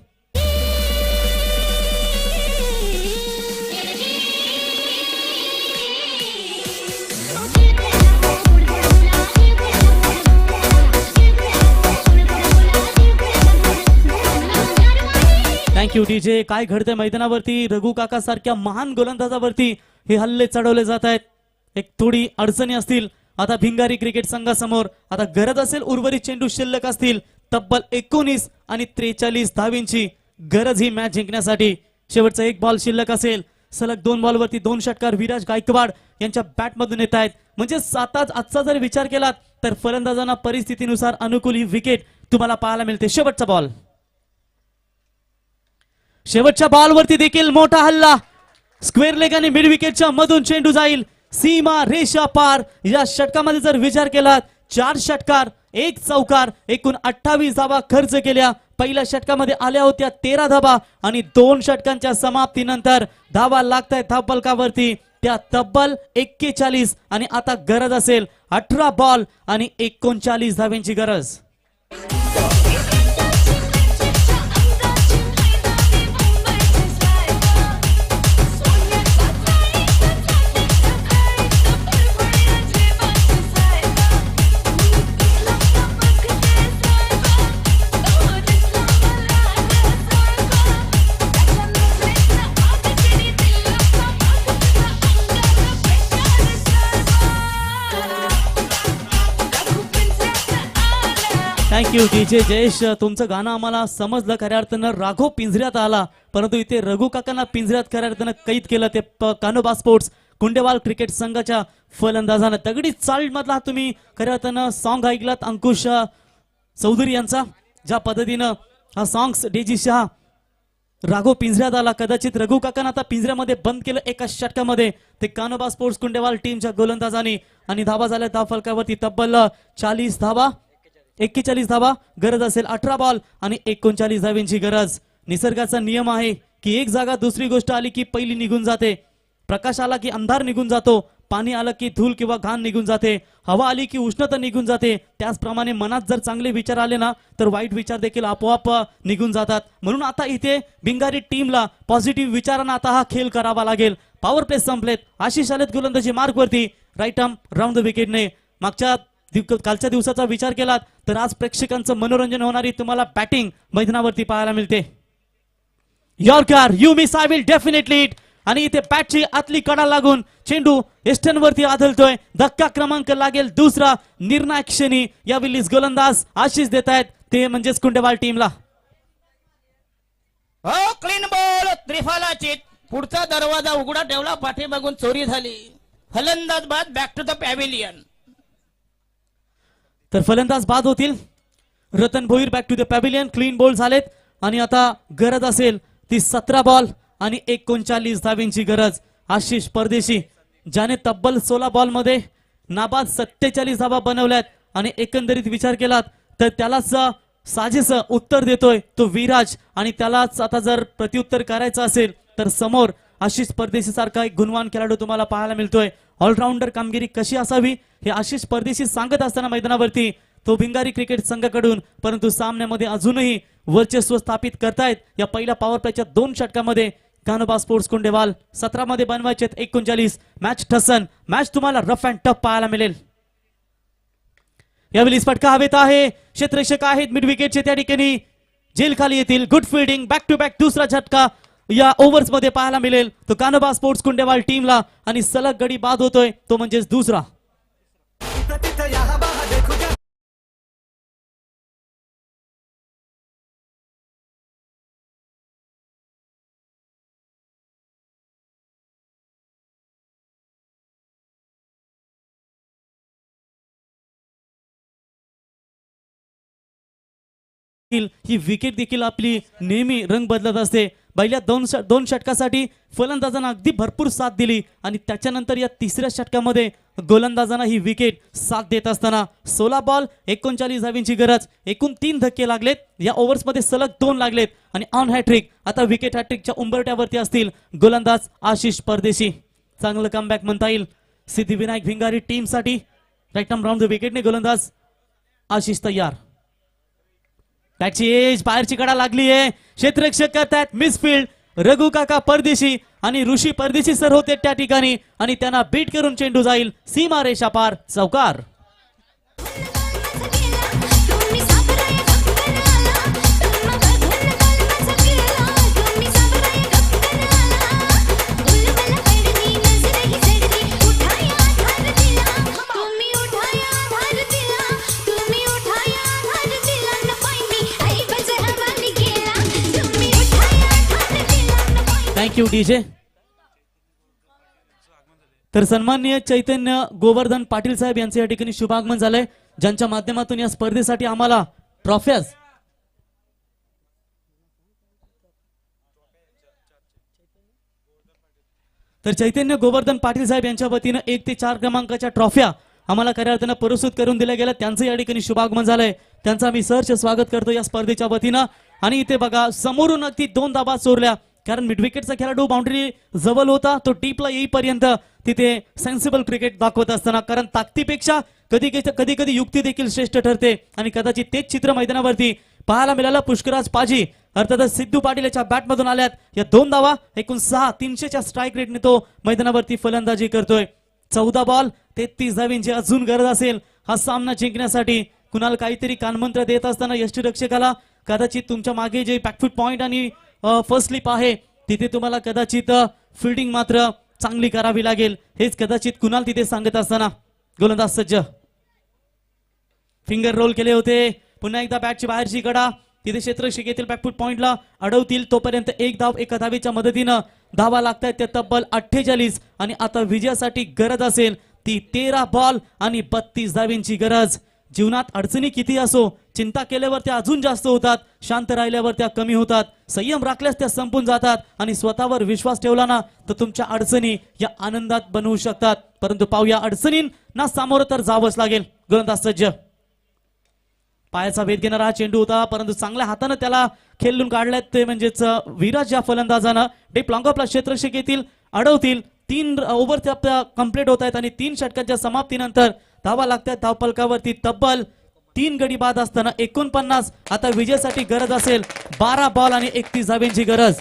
Thank you DJ. काय घडतंय मैदानावरती रघु काका सारख्या महान गोलंदाजावरती हे हल्ले चढवले जात आहेत. एक थोडी अडचणी असतील आता भिंगारी क्रिकेट संघासमोर. आता गरज असेल उर्वरित चेंडू शिल्लक असतील तब्बल 19 आणि 43 धावींची गरज ही मॅच जिंकण्यासाठी. शेवटचा 1 बॉल शिल्लक असेल. सलग 2 बॉलवरती 2 षटकार विराज गायकवाड यांच्या बॅटमधून येत आहेत. म्हणजे आजचा जर विचार केलात तर फलंदाजांना परिस्थितीनुसार अनुकूल ही विकेट तुम्हाला पाहायला मिळते. शेवटचा बॉल. शेवटच्या बॉलवरती देखील मोठा हल्ला स्क्वेअर लेग आणि मिड विकेटच्या मधून चेंडू जाईल सीमा रेषा पार. या षटकामध्ये जर विचार केला 4 षटकार 1 चौकार एकूण 28 धावा खर्च केल्या. पहिल्या षटकामध्ये आल्या होत्या 13 धावा आणि 2 षटकांच्या समाप्तीनंतर धावा लागतायत धावफलकावरती त्या तब्बल 41 आणि आता गरज असेल 18 बॉल आणि 39 धाव्यांची गरज. Thank you DJ Jayesh. तुमचं गाणं आम्हाला समजलं खऱ्या अर्थानं राघव पिंजऱ्यात आला परंतु इथे रघु काकांना पिंजऱ्यात खऱ्या अर्थानं कैद केलं ते कानोबा स्पोर्ट्स कुंडेवाल क्रिकेट संघाच्या फलंदाजानं. दगडी चाळ मधला तुम्ही खऱ्या अर्थानं सॉन्ग ऐकलात अंकुश चौधरी यांचा. ज्या पद्धतीनं हा सॉंग्स डेजी शहा राघव पिंजऱ्यात आला. कदाचित रघु काकांना आता पिंजऱ्यामध्ये बंद केलं एका षटकामध्ये ते कानोबा स्पोर्ट्स कुंडेवाल टीमच्या गोलंदाजांनी आणि धावा झाल्या धाव फलकावरती तब्बल 40 धावा 41 धावा. गरज असेल 18 बॉल आणि 39 धाव्यांची गरज. निसर्गाचा नियम आहे की एक जागा दुसरी गोष्ट आली की पहिली निघून जाते. प्रकाश आला की अंधार निघून जातो, पाणी आलं की धूल किंवा घाण निघून जाते, हवा आली की उष्णता निघून जाते. त्याचप्रमाणे मनात जर चांगले विचार आले ना तर वाईट विचार देखील आपोआप निघून जातात. म्हणून आता इथे भिंगारी टीमला पॉझिटिव्ह विचारांना आता हा खेळ करावा लागेल. Power play संपलेत. आशिष आलेत गोलंदाजी मार्कवरती. राईट आर्म राऊंड द विकेटने. कालच्या दिवसाचा विचार केलात तर आज प्रेक्षकांचं मनोरंजन होणारी तुम्हाला बॅटिंग मैदानावरती पाहायला मिळते. Yorker you miss I will definitely it. आणि इथे बॅटची आतली कडा लागून चेंडू एस्टन वरती आदळतोय. धक्का क्रमांक लागेल दुसरा. निर्णायक क्षणी यावेळी गोलंदाज आशिष देत आहेत ते म्हणजेच कुंडेवाल टीमला. हो क्लीन बॉल त्रिफालाची. पुढचा दरवाजा उघडा ठेवला, पाठीमागून चोरी झाली. फलंदाज बाद, बॅक टू द पॅव्हिलियन. तर फलंदाज बाद होतील. Ratan Bhoir back to the pavilion. Clean bowl झालेत आणि आता गरज असेल ती 17 बॉल आणि 39 धावींची गरज. आशिष परदेशी ज्याने तब्बल 16 बॉल मध्ये नाबाद 47 धावा बनवल्यात आणि एकंदरीत विचार केलात तर त्यालाच साजेस उत्तर देतोय तो विराज. आणि त्यालाच आता जर प्रत्युत्तर करायचं असेल तर समोर आशिष परदेशी सारखा एक गुणवान खेळाडू तुम्हाला पाहायला मिळतोय. ऑलराऊंडर कामगिरी कशी असावी हे आशिष परदेशी सांगत असताना मैदानावरती तो भिंगारी क्रिकेट संघाकडून, परंतु सामन्यामध्ये अजूनही वर्चस्व स्थापित करतायत. या पहिल्या पॉवर प्लेच्या 2 षटकामध्ये कानोबा स्पोर्ट्स कुंडेवाल 17 मध्ये बनवायचे 39. मॅच ठसन. मॅच तुम्हाला रफ अँड टफ पाहायला मिळेल. यावेळी फटका हवेत आहे. क्षेत्ररक्षक आहेत मिड विकेटचे त्या ठिकाणी जेल खाली येतील. Good fielding. Back to back दुसरा झटका या ओव्हर्स मध्ये पाहायला मिळेल तो कानोबा स्पोर्ट्स कुंडेवाल टीमला. आणि सलग गडी बाद होतोय तो म्हणजेच दुसरा. तिथं या बहा देखू द्या. ही विकेट देखील आपली नेहमी रंग बदलत असते. पहिल्या दोन षटकासाठी फलंदाजांना अगदी भरपूर साथ दिली आणि त्याच्यानंतर या तिसऱ्या षटकामध्ये गोलंदाजांना ही विकेट साथ देत असताना 16 बॉल 39 धावींची गरज. एकूण 3 धक्के लागलेत. या ओव्हर्समध्ये सलग 2 लागलेत आणि ऑन हॅट्रिक. आता विकेट हॅट्रिकच्या उंबरट्यावरती असतील गोलंदाज आशिष परदेशी. चांगलं कमबॅक म्हणता येईल सिद्धिविनायक भिंगारी टीम साठी. राईट आर्म राऊंड द विकेटने गोलंदाज आशिष तयार. त्याची एज बाहेरची कडा लागली आहे. क्षेत्ररक्षक करतायत मिसफिल्ड. रघु काका परदेशी आणि ऋषी परदेशी सर होते त्या ठिकाणी आणि त्यांना बीट करून चेंडू जाईल सीमा रेषा पार. चौकार. Thank you DJ. तर सन्माननीय चैतन्य गोवर्धन पाटील साहेब यांचे या ठिकाणी शुभागमन झालंय, ज्यांच्या माध्यमातून या स्पर्धेसाठी आम्हाला ट्रॉफ्याज तर चैतन्य गोवर्धन पाटील साहेब यांच्या वतीनं 1 ते 4 क्रमांकाच्या ट्रॉफ्या आम्हाला खऱ्या अर्थानं पुरस्कृत करून दिल्या गेल्या. त्यांचं या ठिकाणी शुभागमन झालंय. त्यांचं आम्ही सहर्ष स्वागत करतो या स्पर्धेच्या वतीनं. आणि इथे बघा समोरून अगदी 2 धाबा चोरल्या कारण मिड विकेटचा खेळाडू बाउंड्री जवळ होता. तो टीपला येईपर्यंत तिथे सेन्सिबल क्रिकेट दाखवत असताना कारण ताकदीपेक्षा कधी कधी युक्ती देखील श्रेष्ठ ठरते आणि कदाचित तेच चित्र मैदानावरती पाहायला मिळालं. पुष्कराज पाजी अर्थातच सिद्धू पाटील याच्या बॅटमधून आल्यात या 2 धावा. एकूण 6 300च्या स्ट्राईक रेटने तो मैदानावरती फलंदाजी करतोय. 14 बॉल 33 धावींची अजून गरज असेल हा सामना जिंकण्यासाठी. कुणाला काहीतरी कानमंत्र देत असताना यष्टीरक्षकाला कदाचित तुमच्या मागे जे बॅकफूट पॉइंट आणि फर्स्ट स्लिप आहे तिथे तुम्हाला कदाचित फिल्डिंग मात्र चांगली करावी लागेल हेच कदाचित कुणाल तिथे सांगत असताना गोलंदाज सज्ज. फिंगर रोल केले होते. पुन्हा एकदा बॅटची बाहेरची कडा तिथे क्षेत्ररक्षक येथील बॅकफूट पॉइंटला अडवतील तोपर्यंत 1 धाव एका धावेच्या मदतीनं धावा लागतायत त्या तब्बल 48. आणि आता विजयासाठी गरज असेल ती 13 बॉल आणि 32 धावींची गरज. जीवनात अडचणी किती असो चिंता केल्यावर त्या अजून जास्त होतात, शांत राहिल्यावर त्या कमी होतात, संयम राखल्यास त्या संपून जातात आणि स्वतःवर विश्वास ठेवला ना तर तुमच्या अडचणी या आनंदात बनवू शकतात. परंतु पाहूया अडचणींना सामोरं तर जावंच लागेल. गोलंदाज सज्ज. पायाचा भेद घेणारा हा चेंडू होता परंतु चांगल्या हाताने त्याला खेळून काढल्यात ते म्हणजेच विराज या फलंदाजानं. डेप लॉंग ऑफला क्षेत्ररक्षक येतील अडवतील 3 ओव्हर कंप्लीट होत आहेत आणि 3 षटकांच्या समाप्तीनंतर धावा लागतात धावफलकावरती तब्बल 3 गडी बाद असताना 49. आता विजयासाठी गरज असेल 12 बॉल आणि 31 धावांची गरज.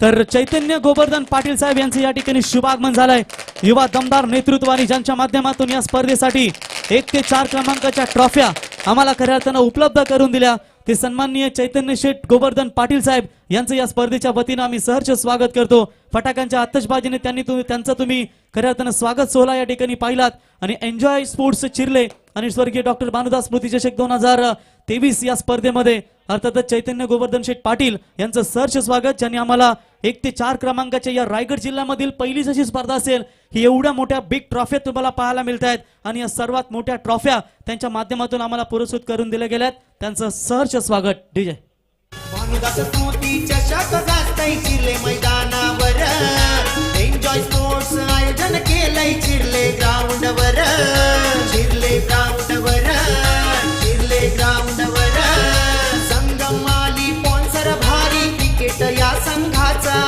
तर चैतन्य गोवर्धन पाटील साहेब यांचं या ठिकाणी शुभागमन झालंय. युवा दमदार नेतृत्वाने ज्यांच्या माध्यमातून या स्पर्धेसाठी 1 ते 4 क्रमांकाच्या ट्रॉफ्या आम्हाला खऱ्या अर्थानं उपलब्ध करून दिल्या ते सन्माननीय चैतन्य शेठ गोवर्धन पाटील साहेब यांचं या स्पर्धेच्या वतीनं आम्ही सहर्ष स्वागत करतो. फटाक्यांच्या आतषबाजीने त्यांचं तुम्ही खऱ्या अर्थानं स्वागत सोहळा या ठिकाणी पाहिलात आणि एन्जॉय स्पोर्ट्स चिरले आणि स्वर्गीय डॉक्टर भानुदास स्मृती चषक 2023 या स्पर्धेमध्ये अर्थातच चैतन्य गोवर्धन शेठ पाटील यांचं सहर्ष स्वागत, ज्यांनी आम्हाला 1 ते 4 क्रमांकाच्या या रायगड जिल्ह्यामधील पहिलीच अशी स्पर्धा असेल ही एवढ्या मोठ्या बिग ट्रॉफ्या तुम्हाला पाहायला मिळत आहेत आणि या सर्वात मोठ्या ट्रॉफ्या त्यांच्या माध्यमातून आम्हाला पुरस्कृत करून दिल्या गेल्यात. त्यांचं सहर्ष स्वागत. डीजे भानुदास स्मृती चषक गाजतय चिरले मैदानावर एन्जॉय स्पोर्ट्स आयोजन केलंय चिरले ग्राउंडवर चिरले ग्राउंडवर चिरले ग्राउंडवर संगम आली स्पॉन्सर भारी क्रिकेट या संघाचा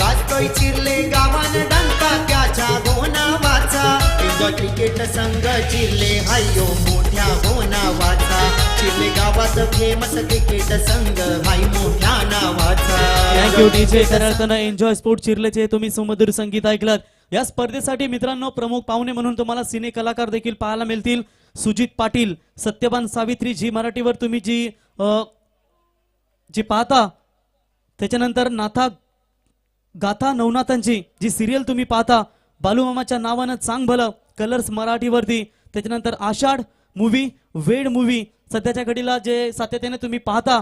गाजतोय चिरले गावान डंका त्याच्या गोनावाचा एन्जॉय क्रिकेट संघ चिरले हायो मोठ्या गोनावाचा चिरले गावात फेमस क्रिकेट संघ हाय मोठ्या नावाचा. Thank you DJ. खऱ्या अर्थानं एन्जॉय स्पोर्ट चिरलेचे तुम्ही सुमधुर संगीत ऐकलं. या स्पर्धेसाठी मित्रांनो प्रमुख पाहुणे म्हणून तुम्हाला सिने कलाकार देखील पाहायला मिळतील. सुजित पाटील, सत्यवान सावित्री जी मराठीवर तुम्ही जी पाहता, त्याच्यानंतर नाथा गाथा नवनाथांची जी सिरियल तुम्ही पाहता बालूमामाच्या नावानं चांग भलं कलर्स मराठीवरती, त्याच्यानंतर आषाढ मूवी, वेड मूवी सध्याच्या घडीला जे सातत्याने तुम्ही पाहता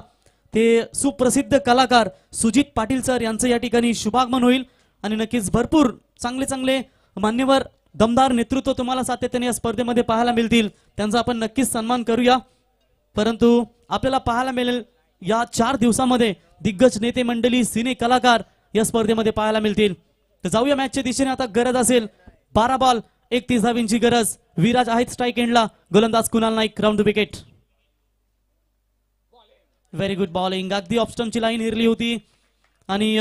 ते सुप्रसिद्ध कलाकार सुजित पाटील सर यांचं या ठिकाणी शुभागमन होईल आणि नक्कीच भरपूर चांगले चांगले मान्यवर दमदार नेतृत्व तुम्हाला सातत्याने या स्पर्धेमध्ये पाहायला मिळतील. त्यांचा आपण नक्कीच सन्मान करूया. परंतु आपल्याला पाहायला मिळेल या 4 दिवसामध्ये दिग्गज नेते मंडळी, सिने कलाकार या स्पर्धेमध्ये पाहायला मिळतील. तर जाऊया मॅचच्या दिशेने. आता गरज असेल 12 बॉल 31 धावांची गरज. विराज आहेत स्ट्राईक एंडला, गोलंदाज Kunal Naik round the wicket. Very good bowling. अगदी ऑप्स्टमची लाईन हिरली होती आणि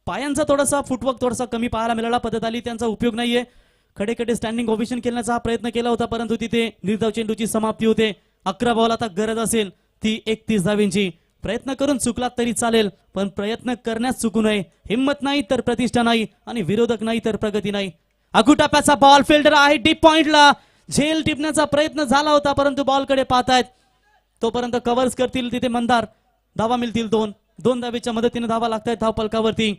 पायांचा थोडासा फुटवर्क थोडासा कमी पाहायला मिळाला. पद्धत आली, त्यांचा उपयोग नाहीये. खडे खडे स्टँडिंग ओव्हेशन खेळण्याचा हा प्रयत्न केला होता परंतु तिथे निर्धाव चेंडूची समाप्ती होते. 11 बॉल. आता गरज असेल ती 31 धावांची. प्रयत्न करून चुकलात तरी चालेल पण प्रयत्न करण्यास चुकू नये. हिम्मत नाही तर प्रतिष्ठा नाही आणि विरोधक नाही तर प्रगती नाही. अकुटाप्याचा बॉल, फिल्डर आहे डीप पॉइंटला, झेल टिपण्याचा प्रयत्न झाला होता परंतु बॉलकडे पाहतायत तोपर्यंत कव्हर्स करतील तिथे मंदार. धावा मिळतील 2 धावेच्या मदतीने धावा लागतायत धावफलकावरती.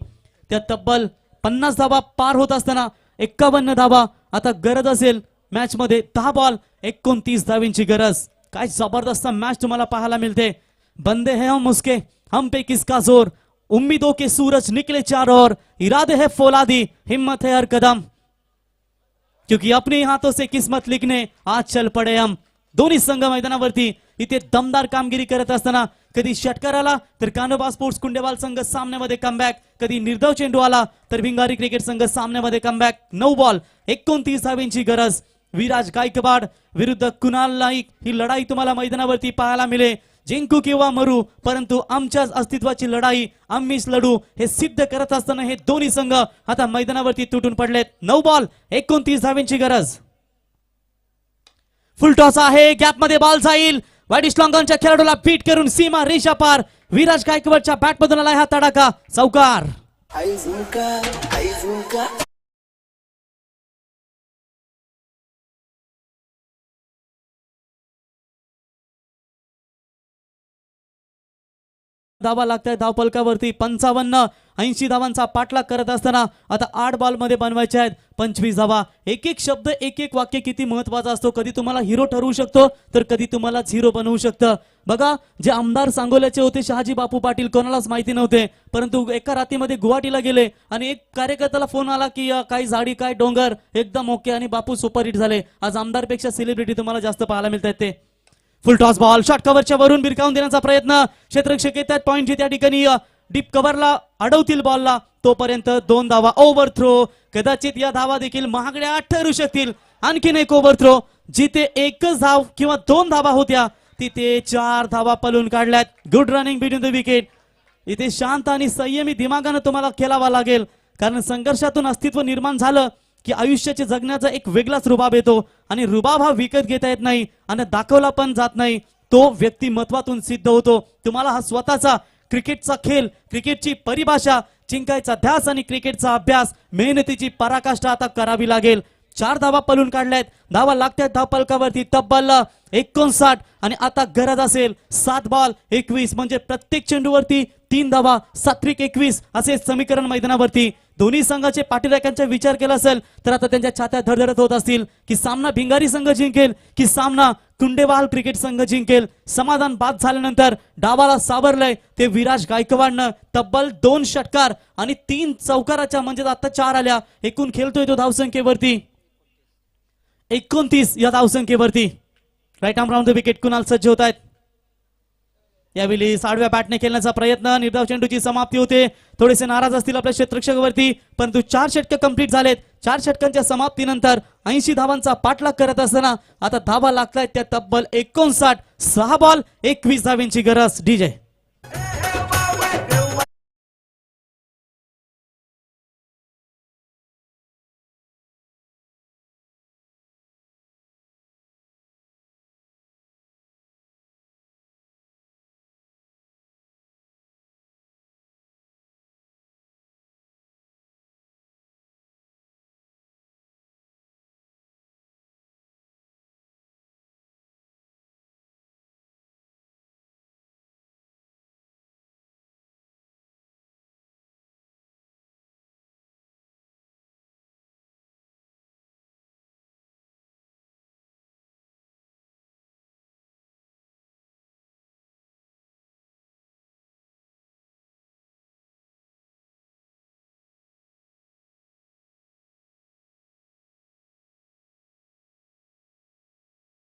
त्या तब्बल 50 धावा पार होत असताना 51 धावा. आता गरज असेल मॅच मध्ये 10 बॉल 29 धावांची गरज. काय जबरदस्त मॅच तुम्हाला पाहायला मिळते. बंदे हैं हम उसके, हम पे किसका जोर, उम्मीदों के सूरज निकले चारों ओर, इरादे है फौलादी, हिम्मत है हर कदम, क्योंकि अपने हाथों से किस्मत लिखने आज चल पडे हम. दोन्ही संघ मैदानावरती इथे दमदार कामगिरी करत असताना कधी षटकार आला तर कानोबा स्पोर्ट्स कुंडेवाल संघ सामन्यामध्ये कमबॅक, कधी निर्धाव चेंडू आला तर भिंगारी क्रिकेट संघ सामन्यामध्ये कमबॅक. 9 बॉल 29 धावांची गरज. विराज गायकवाड विरुद्ध कुणाल नाईक ही लढाई तुम्हाला मैदानावरती पाहायला मिळेल. जिंकू किंवा मरू परंतु आमच्याच अस्तित्वाची लढाई आम्हीच लढू हे सिद्ध करत असताना हे दोन्ही संघ आता मैदानावरती तुटून पडलेत. 9 बॉल 29 धावांची गरज. फुल टॉस आहे, गॅप मध्ये बॉल जाईल. वाईट स्लॉंगॉनच्या खेळाडूला बीट करून सीमा रेषा पार. विराज गायकवाडच्या बॅट मधून आला हा तडाखा, चौकार. धावा लागतात धावफलकावरती. 55-80 धावांचा पाठलाग करत असताना आता 8 बॉल मध्ये बनवायचे आहेत 25 धावा. एक एक शब्द एक एक वाक्य किती महत्वाचा असतो. कधी तुम्हाला हिरो ठरवू शकतो तर कधी तुम्हाला झिरो बनवू शकतं. बघा जे आमदार सांगोल्याचे होते शहाजी बापू पाटील कोणालाच माहिती नव्हते परंतु एका रात्रीमध्ये गुवाहाटीला गेले आणि एक कार्यकर्त्याला फोन आला की काही झाडी काय डोंगर एकदम ओके आणि बापू सुपरहिट झाले. आज आमदारपेक्षा सेलिब्रिटी तुम्हाला जास्त पाहायला मिळतात ते. फुल टॉस बॉल शॉर्ट कव्हरच्या वरून भिरकावून देण्याचा प्रयत्न. क्षेत्ररक्षक येतात पॉइंट त्या ठिकाणी डीप कव्हरला अडवतील बॉलला. तोपर्यंत 2 धावा. Over throw. कदाचित या धावा देखील महागड्या ठरू शकतील. आणखीन एक ओव्हर थ्रो. जिथे एकच धाव किंवा 2 धावा होत्या तिथे 4 धावा पळून काढल्यात. Good running between the wicket. इथे शांत आणि संयमी दिमागानं तुम्हाला खेळावा लागेल कारण संघर्षातून अस्तित्व निर्माण झालं की आयुष्याचे जगण्याचा एक वेगळाच रुबाब येतो आणि रुबाब हा विकत घेता येत नाही आणि दाखवला पण जात नाही, तो व्यक्तिमत्वातून सिद्ध होतो. तुम्हाला हा स्वतःचा क्रिकेटचा खेळ, क्रिकेटची परिभाषा, जिंकायचा ध्यास आणि क्रिकेटचा अभ्यास, मेहनतीची पराकाष्ठा आता करावी लागेल. 4 धावा पळून काढल्यात, धावा लागतात धावफलकावरती तब्बल 59 आणि आता गरज असेल 7 बॉल 21 म्हणजे प्रत्येक चेंडूवरती 3 धावा, 7 21 असे समीकरण मैदानावरती. दोन्ही संघाचे पाठीराख्यांचा विचार केला असेल तर आता त्यांच्या छात्या धडधडत होत असतील की सामना भिंगारी संघ जिंकेल की सामना कुंडेवाल क्रिकेट संघ जिंकेल. समाधान बाद झाल्यानंतर डावाला सावरलंय ते विराज गायकवाडनं. तब्बल 2 षटकार आणि 3 चौकाराच्या म्हणजे आता 4 आल्या. एकूण खेळतोय तो धावसंख्येवरती 29 या धावसंख्येवरती. Right arm round the wicket Kunal सज्ज होत आहेत. यावेळी 6व्या बॅटने खेळण्याचा प्रयत्न, निर्धाव चेंडूची समाप्ती होते. थोडेसे नाराज असतील आपल्या क्षेत्ररक्षकावरती, परंतु 4 षटक कंप्लीट झालेत. 4 षटकांच्या समाप्तीनंतर 80 धावांचा पाठलाग करत असताना आता धावा लागतायत त्या तब्बल 59. 6 बॉल 21 धावांची गरज. डीजे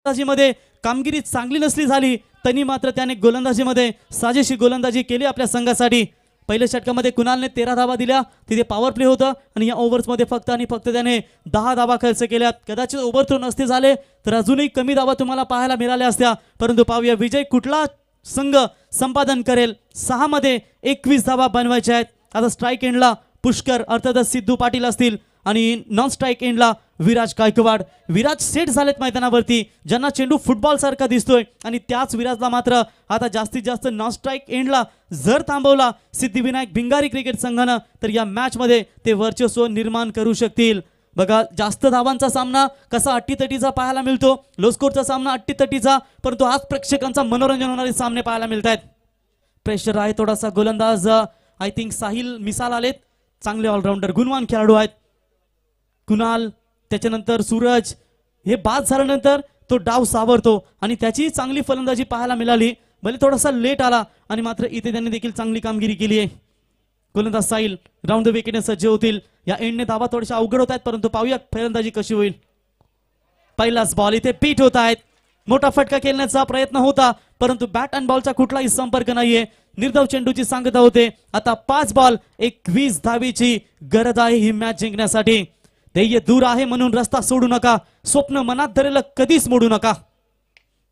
मध्ये कामगिरी चांगली नसली झाली तरी मात्र त्याने गोलंदाजीमध्ये साजेशी गोलंदाजी केली आपल्या संघासाठी. पहिल्या षटकामध्ये कुणालने 13 धावा दिल्या, तिथे पॉवर प्ले होतं आणि या ओव्हर्समध्ये फक्त आणि फक्त त्याने 10 धावा खर्च केल्यात. कदाचित ओव्हरथ्रो नसते झाले तर अजूनही कमी धावा तुम्हाला पाहायला मिळाल्या असत्या, परंतु पाहूया विजय कुठला संघ संपादन करेल. 6 मध्ये 21 धावा बनवायच्या आहेत. आता स्ट्राईक एंडला पुष्कर अर्थातच सिद्धू पाटील असतील आणि नॉन स्ट्राईक एंडला विराज गायकवाड. विराज सेट झालेत मैदानावरती, ज्यांना चेंडू फुटबॉल सारखा दिसतोय आणि त्याच विराजला मात्र आता जास्तीत जास्त नॉन स्ट्राईक एंडला जर थांबवला सिद्धिविनायक भिंगारी क्रिकेट संघानं तर या मॅच मध्ये ते वर्चस्व निर्माण करू शकतील. बघा जास्त धावांचा सामना कसा अट्टीतटीचा पाहायला मिळतो, लो स्कोरचा सामना अट्टीतटीचा, परंतु आज प्रेक्षकांचा मनोरंजन होणारे सामने पाहायला मिळत आहेत. प्रेशर आहे थोडासा. गोलंदाज आय थिंक साहिल मिसाल आलेत, चांगले ऑलराऊंडर गुणवान खेळाडू आहेत. कुणाल त्याच्यानंतर सूरज हे बाद झाल्यानंतर तो डाव सावरतो आणि त्याची चांगली फलंदाजी पाहायला मिळाली. भले थोडासा लेट आला आणि मात्र इथे त्यांनी देखील चांगली कामगिरी केली आहे. गोलंदाज साहिल राऊंड द विकेटने सज्ज होतील. या एंडने धावा थोड्याशा अवघड होत आहेत, परंतु पाहूया फलंदाजी कशी होईल. पहिलाच बॉल इथे पीट होत आहेत. मोठा फटका खेळण्याचा प्रयत्न होता, परंतु बॅट अँड बॉलचा कुठलाही संपर्क नाहीये. निर्धाव चेंडूची सांगता होते. आता 5 बॉल 21 धावीची गरज आहे ही मॅच जिंकण्यासाठी. ध्येय दूर आहे म्हणून रस्ता सोडू नका, स्वप्न मनात धरलेलं कधीच मोडू नका.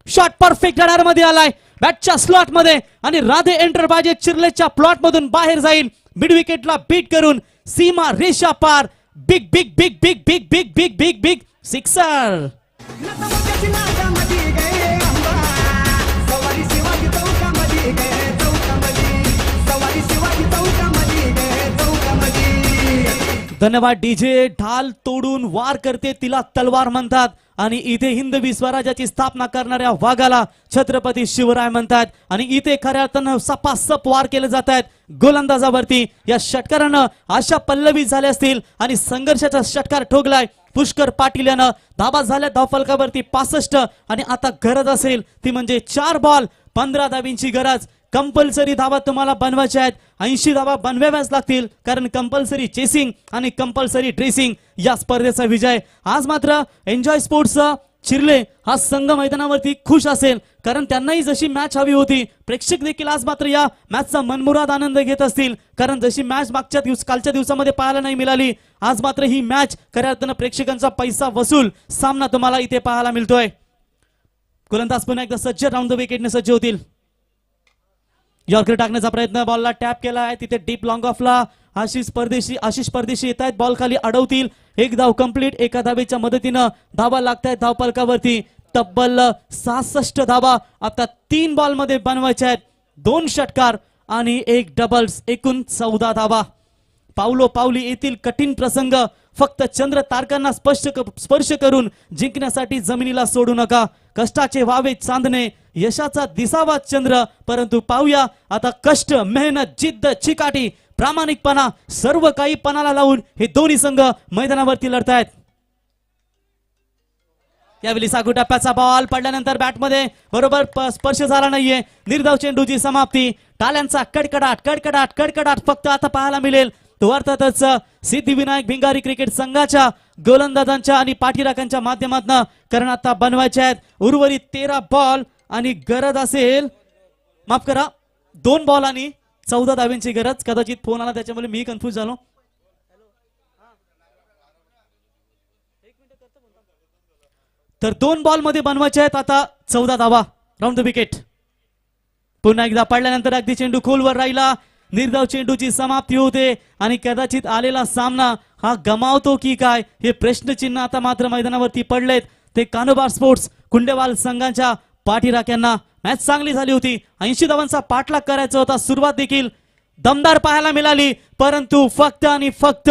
शॉट परफेक्ट रडार मध्ये आलाय बॅटच्या स्लॉट मध्ये आणि राधे एंटरप्राइजेस चिर्लेच्या प्लॉट मधून बाहेर जाईल. मिड विकेटला बीट करून सीमा रेषा पार. Big big big big big big big big big sixer. नतमोक्याची नादामध्ये गए अंबा, सवारी शिवाजी चौकामध्ये गए चौकामध्ये, सवारी शिवाजी चौकामध्ये गए चौकामध्ये. धन्यवाद डीजे. ढाल तोडून वार करते तिला तलवार म्हणतात आणि इथे हिंदवी स्वराज्याची स्थापना करणाऱ्या वाघाला छत्रपती शिवराय म्हणतात आणि इथे खऱ्या अर्थानं सपासप वार केले जात आहेत गोलंदाजावरती. या षटकारानं आशा पल्लवी झाल्या असतील आणि संघर्षाचा षटकार ठोकलाय पुष्कर पाटील यानं. धावा झाल्या धावफलकावरती 65 आणि आता गरज असेल ती म्हणजे 4 बॉल 15 धावींची गरज. कंपल्सरी धावा तुम्हाला बनवायच्या आहेत. 80 धावा बनवाव्याच लागतील कारण कंपल्सरी चेसिंग आणि कंपल्सरी ड्रेसिंग या स्पर्धेचा विजय. आज मात्र एन्जॉय स्पोर्ट्स चिर्ले हा संघ मैदानावरती खुश असेल कारण त्यांनाही जशी मॅच हवी होती, प्रेक्षक देखील आज मात्र या मॅचचा मनमुराद आनंद घेत असतील कारण जशी मॅच कालच्या दिवसामध्ये पाहायला नाही मिळाली, आज मात्र ही मॅच खऱ्या अर्थानं प्रेक्षकांचा पैसा वसूल सामना तुम्हाला इथे पाहायला मिळतोय. गोलंदाज पुन्हा एकदा सज्ज राऊंड द विकेटने सज्ज होतील. यॉर्कर टाकण्याचा प्रयत्न, बॉलला टॅप केला आहे तिथे डीप लॉंग ऑफला आशिष परदेशी येत आहेत, बॉल खाली अडवतील. एक धाव कंप्लीट, एका धावेच्या मदतीनं धावा लागतायत धावफलकावरती. तब्बल 66 धावा आता 3 बॉल मध्ये बनवायच्या आहेत. 2 षटकार आणि 1 डबल्स, एकूण 14 धावा. पावलो पावली येथील कठीण प्रसंग फक्त चंद्र तारकांना स्पर्श करून जिंकण्यासाठी जमिनीला सोडू नका. कष्टाचे व्हावे चांदणे, यशाचा दिसावा चंद्र. परंतु पाहूया आता कष्ट, मेहनत, जिद्द, चिकाटी, प्रामाणिकपणा सर्व काही पणाला लावून हे दोन्ही संघ मैदानावरती लढतायत. यावेळी सागू टप्प्याचा बॉल पडल्यानंतर बॅटमध्ये बरोबर स्पर्श झाला नाहीये. निर्धाव चेंडूची समाप्ती. टाळ्यांचा कडकडाट कडकडाट कडकडाट फक्त आता पाहायला मिळेल तो अर्थातच सिद्धिविनायक भिंगारी क्रिकेट संघाच्या गोलंदाजांच्या आणि पाठीराखांच्या माध्यमातून. कारण आता बनवायचे आहेत उर्वरित 13 बॉल आणि गरज असेल, माफ करा, 2 बॉल आणि 14 धाव्यांची गरज. कदाचित फोन आला त्याच्यामुळे मी कन्फ्यूज झालो. तर 2 बॉल मध्ये बनवायचे आहेत आता 14 धावा. Round the wicket. पुन्हा एकदा पडल्यानंतर अगदी चेंडू खोलवर राहिला. निर्धाव चेंडूची समाप्ती होते आणि कदाचित आलेला सामना हा गमावतो की काय हे प्रश्नचिन्ह आता मात्र मैदानावरती पडलेत. ते कानोबा स्पोर्ट्स कुंडेवाल संघाच्या पाठीराख्यांना. मॅच चांगली झाली होती, 80 धावांचा पाठलाग करायचा होता. सुरुवात देखील दमदार पाहायला मिळाली, परंतु फक्त आणि फक्त